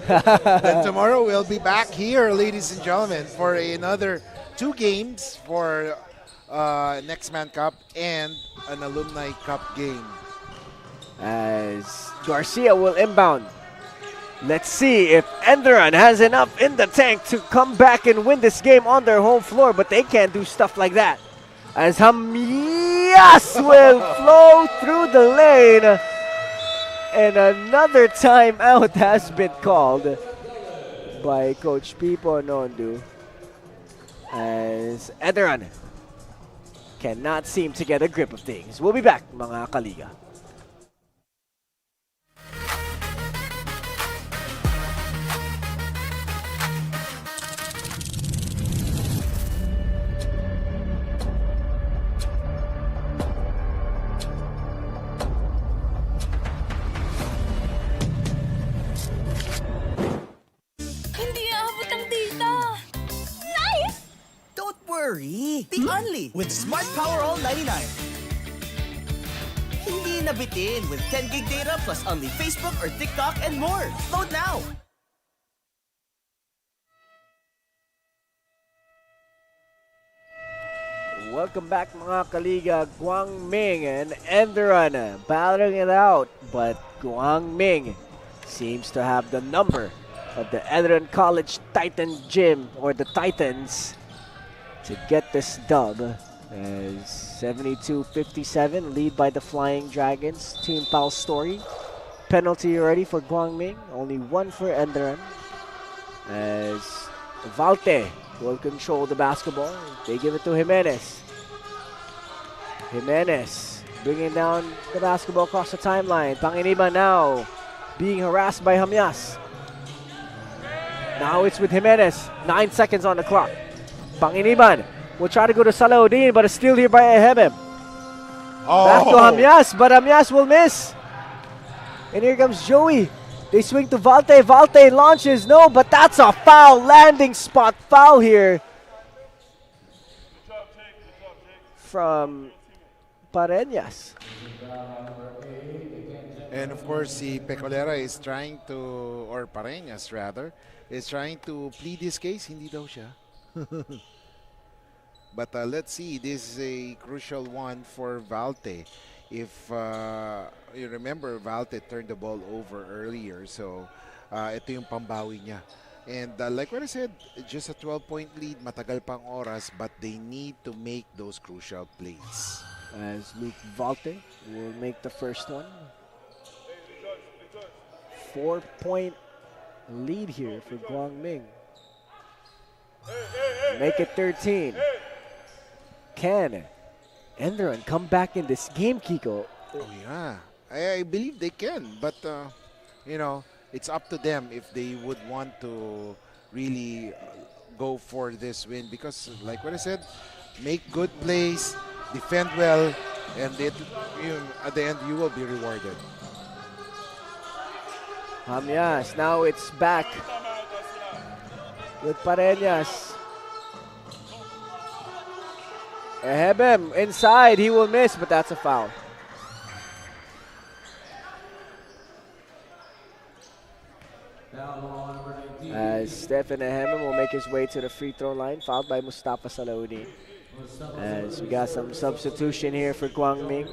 Then tomorrow we'll be back here, ladies and gentlemen, for another 2 games for Nextman Cup and an Alumni Cup game. As Garcia will inbound. Let's see if Enderun has enough in the tank to come back and win this game on their home floor, but they can't do stuff like that. As Hamyas will flow through the lane, and another timeout has been called by Coach Pipo Nondu, as Enderun cannot seem to get a grip of things. We'll be back, mga kaliga. Hindi aabot ang data. Nice! Don't worry. The only with Smart Power All 99. Hindi nabitin with 10 gig data plus only Facebook or TikTok and more. Load now. Welcome back, mga kaliga. Guangming and Enderun battling it out, but Guangming seems to have the number of the Enderun College Titan Gym, or the Titans, to get this dub. As 72-57, lead by the Flying Dragons. Team foul story. Penalty already for Guangming, only one for Enderun. As Valte will control the basketball. They give it to Jimenez. Jimenez bringing down the basketball across the timeline. Panginiban now being harassed by Hamyas. Now it's with Jimenez. 9 seconds on the clock. Panginiban will try to go to Salahuddin, but a steal here by Ehebem. Back to Hamyas, but Hamyas will miss. And here comes Joey. They swing to Valte. Valte launches. No, but that's a foul. Landing spot foul here from Pareñas. And of course, si Pecolera is trying to, or Pareñas rather, is trying to plead his case. Hindi daw siya. But let's see, this is a crucial one for Valte. If you remember, Valte turned the ball over earlier, so ito yung pambawi niya. And like what I said, just a 12-point lead, matagal pang oras, but they need to make those crucial plays. As Luke Valte will make the first one. 4-point lead here for Guangming. Make it 13. Can Enderun come back in this game, Kiko? Oh yeah, I believe they can, but you know, it's up to them if they would want to really go for this win, because like what I said, make good plays, defend well, and at the end you will be rewarded. Hamyas, now it's back with Pareñas. Ehebem inside, he will miss, but that's a foul. As Stefan Ahemen will make his way to the free throw line, fouled by Mustafa Salahuddin. As we got some substitution here for Guangming.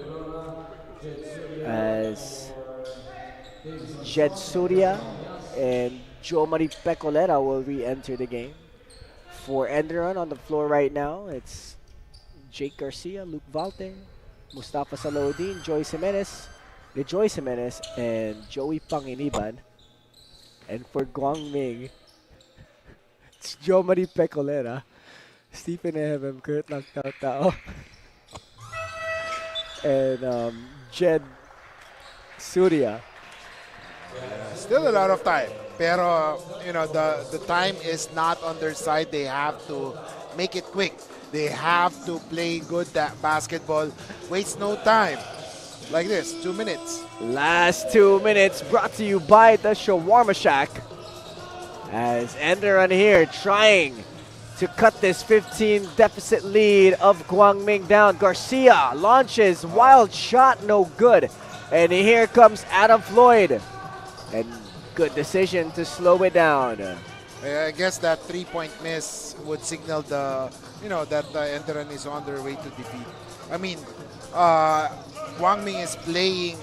As Jed Surya and Jo Marie Pecolera will re-enter the game. For Enderun on the floor right now, it's Jake Garcia, Luke Valte, Mustafa Salahuddin, Rejoice Jimenez, and Joey Panginiban. And for Guangming, it's Jo Marie Pecolera, Stephen Ahemen, Kurt Lactautao, and Jed Surya. Still a lot of time. Pero, you know, the time is not on their side. They have to make it quick. They have to play good basketball. Waste no time. Like this, 2 minutes. Last 2 minutes brought to you by the Shawarma Shack. As Enderun here trying to cut this 15 deficit lead of Guangming down. Garcia launches, wild shot, no good. And here comes Adam Floyd. And good decision to slow it down. I guess that 3-point miss would signal that Enderun is on their way to defeat. I mean, Guangming is playing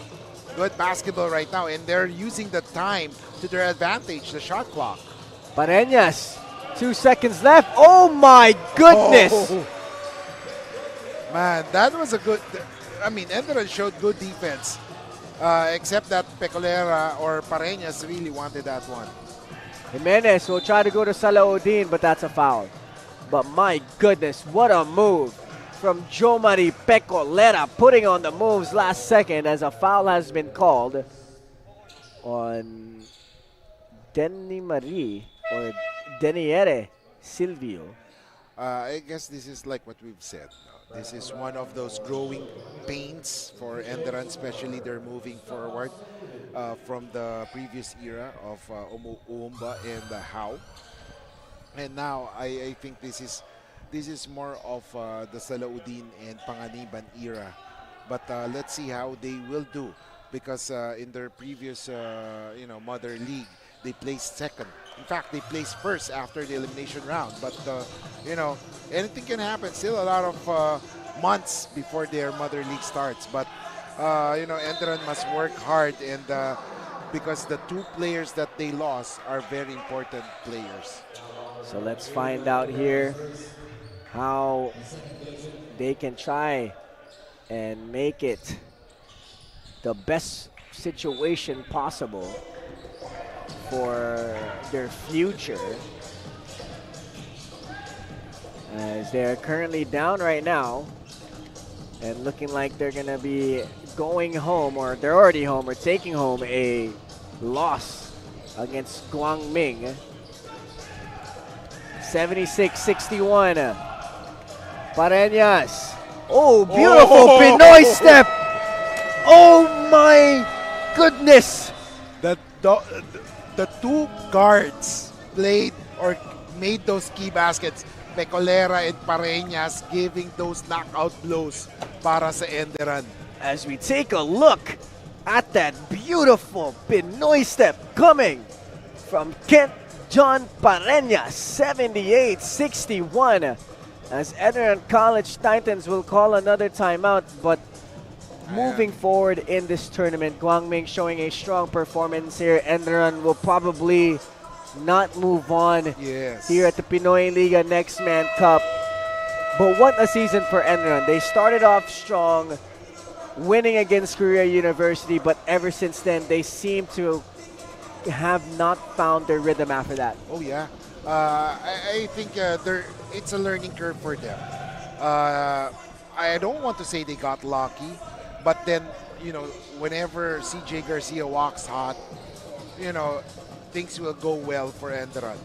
good basketball right now, and they're using the time to their advantage, the shot clock. Pareñas, 2 seconds left. Oh my goodness! Oh. Man, that was a good. I mean, Enderun showed good defense, except that Pecolera or Pareñas really wanted that one. Jimenez will try to go to Salahuddin, but that's a foul. But my goodness, what a move from Jo Marie Pecolera, putting on the moves last second as a foul has been called on Denny Marie or Deniere Silvio. I guess this is like what we've said. This is one of those growing pains for Enderun, especially they're moving forward from the previous era of Uumba and How. And now I think this is more of the Salahuddin and Panganiban era. But let's see how they will do, because in their previous Mother League, they placed second. In fact, they placed first after the elimination round. But anything can happen. Still a lot of months before their Mother League starts. But Enderun must work hard, and because the 2 players that they lost are very important players. So let's find out here how they can try and make it the best situation possible for their future, as they're currently down right now and looking like they're gonna be going home, or they're already home, or taking home a loss against Guangming. 76-61. Pareñas. Oh, beautiful Pinoy step. Oh my goodness. The 2 guards played or made those key baskets. Pecolera and Pareñas giving those knockout blows para sa Enderun. As we take a look at that beautiful Pinoy step coming from Kent John Pareñas, 78-61. As Enderun College Titans will call another timeout, but moving forward in this tournament, Guangming showing a strong performance here. Enderun will probably not move on here at the Pinoyliga Nextman Cup. But what a season for Enderun. They started off strong, winning against Korea University, but ever since then, they seem to have not found their rhythm after that. Oh yeah, I think it's a learning curve for them. I don't want to say they got lucky, but then whenever CJ Garcia walks hot, things will go well for Enderun.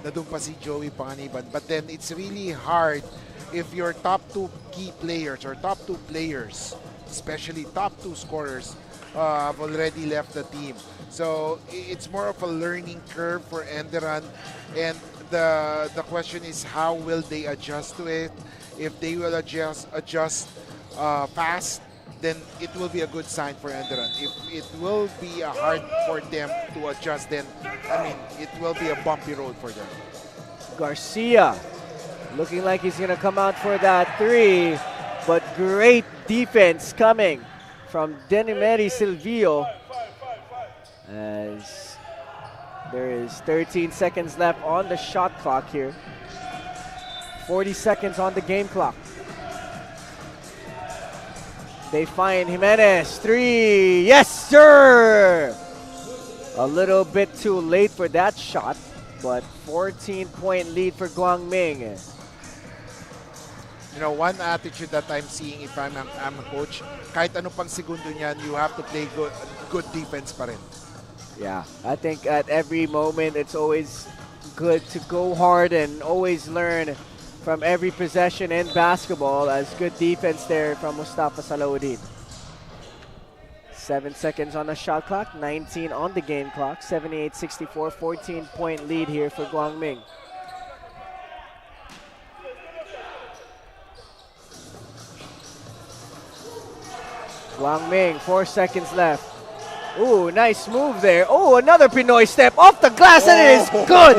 Nadun pa si Joey Panginiban, but then it's really hard if your top 2 key players or top 2 players, especially top 2 scorers, have already left the team. So it's more of a learning curve for Enderun, and the question is, how will they adjust to it? If they will adjust fast, then it will be a good sign for Enderun. If it will be hard for them to adjust, then I mean it will be a bumpy road for them. Garcia looking like he's gonna come out for that three, but great defense coming from Denimeri Silvio as there is 13 seconds left on the shot clock here. 40 seconds on the game clock. They find Jimenez, three, yes sir! A little bit too late for that shot, but 14-point lead for Guangming. You know, one attitude that I'm seeing if I'm a coach, kahit ano pang segundo niyan, you have to play good defense pa rin. Yeah, I think at every moment it's always good to go hard and always learn from every possession in basketball, as good defense there from Mustafa Salahuddin. 7 seconds on the shot clock, 19 on the game clock, 78-64, 14-point lead here for Guangming. Guangming, 4 seconds left. Ooh, nice move there. Oh, another Pinoy step off the glass, and it is good!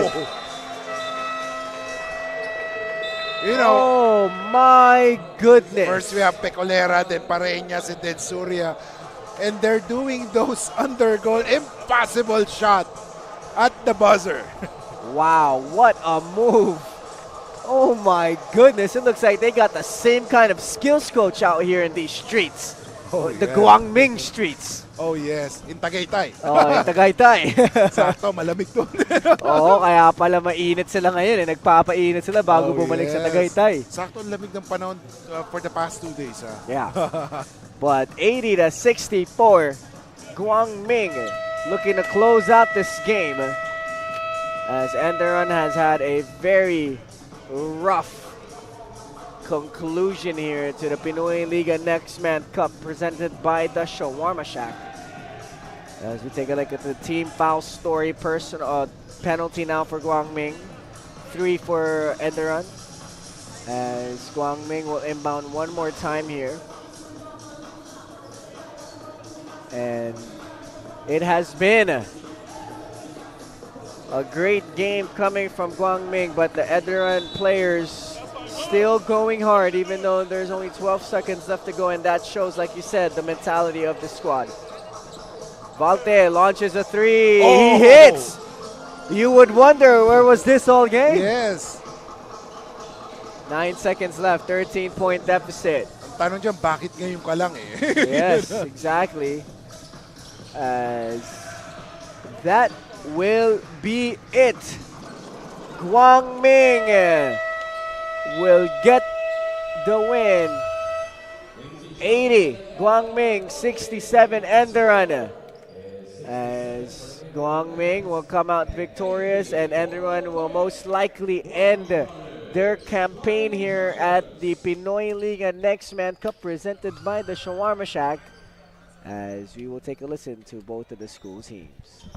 You know, Oh my goodness. first we have Pecolera, then Pareñas, and then Surya. And they're doing those under goal, impossible shot at the buzzer. Wow, what a move. Oh my goodness, it looks like they got the same kind of skills coach out here in these streets. The yeah. Guangming streets. Oh yes, in Tagaytay. Oh, in Tagaytay. Sakto, malamig doon. Oo, kaya pala mainit sila ngayon. Nagpapainit sila bago bumalik sa Tagaytay. Sakto ang lamig ng panahon for the past 2 days. Yeah. But 80-64, Guangming looking to close out this game as Enderun has had a very rough conclusion here to the Pinoyliga Nextman Cup presented by the Shawarma Shack. As we take a look at the team foul story, penalty now for Guangming, 3 for Enderun, as Guangming will inbound one more time here. And it has been a great game coming from Guangming, but the Enderun players still going hard, even though there's only 12 seconds left to go, and that shows, like you said, the mentality of the squad. Valte launches a three. He hits. You would wonder, where was this all game? Yes. 9 seconds left, 13-point deficit. Tanong dyan, bakit ngayon ka lang eh? Yes, exactly. As that will be it. Guangming will get the win. 80, Guangming, 67, Enderun. As Guangming will come out victorious, and Enderun will most likely end their campaign here at the Pinoyliga Nextman Cup presented by the Shawarma Shack, as we will take a listen to both of the school teams.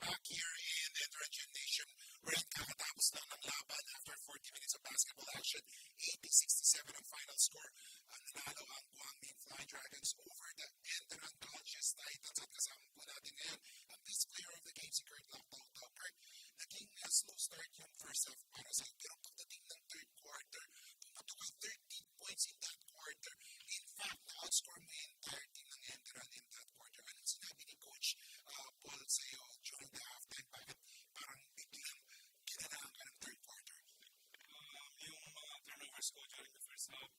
back here in Enderun Gymnasium. We're in kakatapos lang ng laban after 40 minutes of basketball action. 80-67 ang final score. Nanalo ang GUANG Flying Dragons over the Enderun Colleges Titans. At kasama po natin ngayon ang best player of the game, si Kurt Laptau. Kurt, naging slow start yung first half para sa pero pagdating ng third quarter, pumatok ka 13 points in that quarter. In fact, na-outscore mo yung entire team ng Enderun in that quarter. Anong sinabi ni Coach Paul sa'yo during the halftime? Bakit parang biglang ginanahan ka ng third quarter? Yung mga turnovers ko during the first half,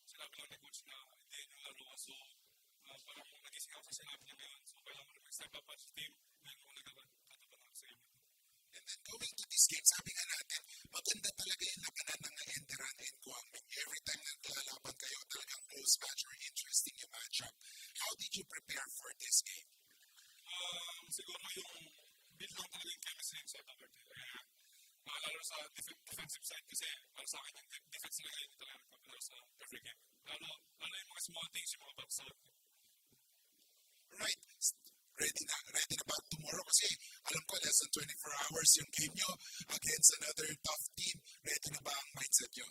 sinabi lang ni Coach na hindi yung laro ko. So, parang nagising ako sa sinabi niya ngayon. So, kailangan mo mag-step up as a team. Ngayon ko nagkatapan ako sa game. And then going to this game, sabi nga natin, maganda talaga yung labanan ng Enderun and GUANG. Every time na naglalaban kayo, talagang close match or interesting yung matchup. How did you prepare for this game? Siguro yung build lang talaga yung chemistry sa cover. Lalo sa defensive side kasi para sa akin yung defense talaga yung talaga nagpapalaro sa every game. Lalo yung mga small things, yung mga pagsawad ko. Right. Ready na ba tomorrow? Kasi alam ko less than 24 hours yung game nyo against another tough team. Ready na ba ang mindset nyo?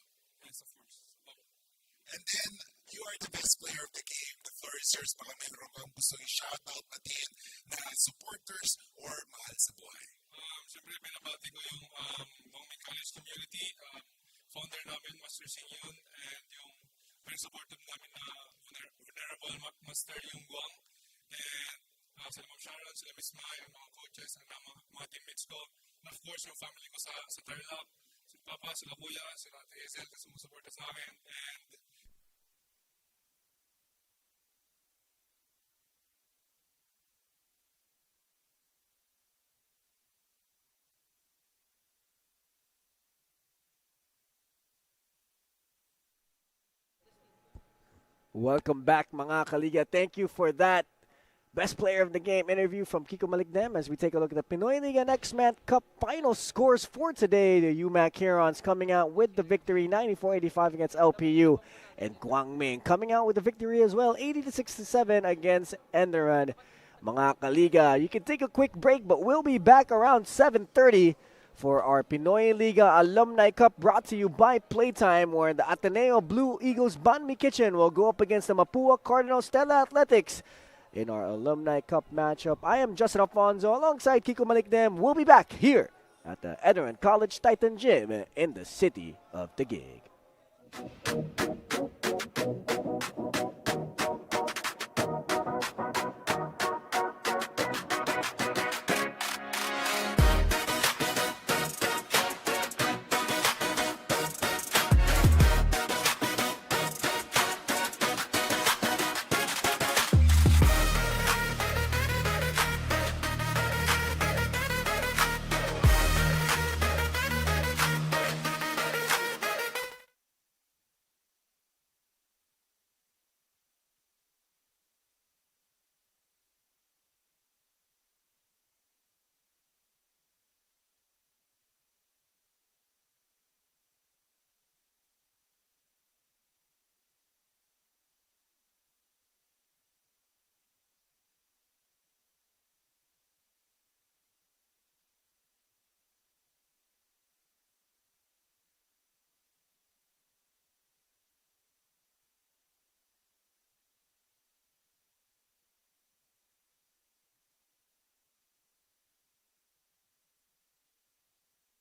Yes, of course. And then, you are the best player of the game. The floor is yours. Baka mayroon kang gusto i-shoutout patin na supporters or mahal sa buhay. Siyempre, binabati ko yung GUANG College community, founder namin, Master Singyun, and yung very supportive namin na vulnerable master yung GUANG. And sila Ma'am Sharon, sila Miss Mai, ang mga coaches, ang mga teammates ko. And of course, yung family ko sa Tarlac, sila Papa, sila Kuya, sila Ate Hazel, kasi sumusuporta sa akin. And Welcome back, mga kaliga. Thank you for that best player of the game interview from Kiko Malignem as we take a look at the Pinoyliga Nextman Cup final scores for today. The UMAC Herons coming out with the victory 94-85 against LPU, and GUANG coming out with the victory as well 80-67 against Enderun. Mga kaliga, you can take a quick break, but we'll be back around 7:30 for our Pinoyliga Alumni Cup, brought to you by Playtime, where the Ateneo Blue Eagles Banmi Kitchen will go up against the Mapua Cardinal Stella Athletics in our Alumni Cup matchup. I am Justin Alfonso alongside Kiko Malignem. We'll be back here at the Enderun College Titan Gym in the city of the Gig.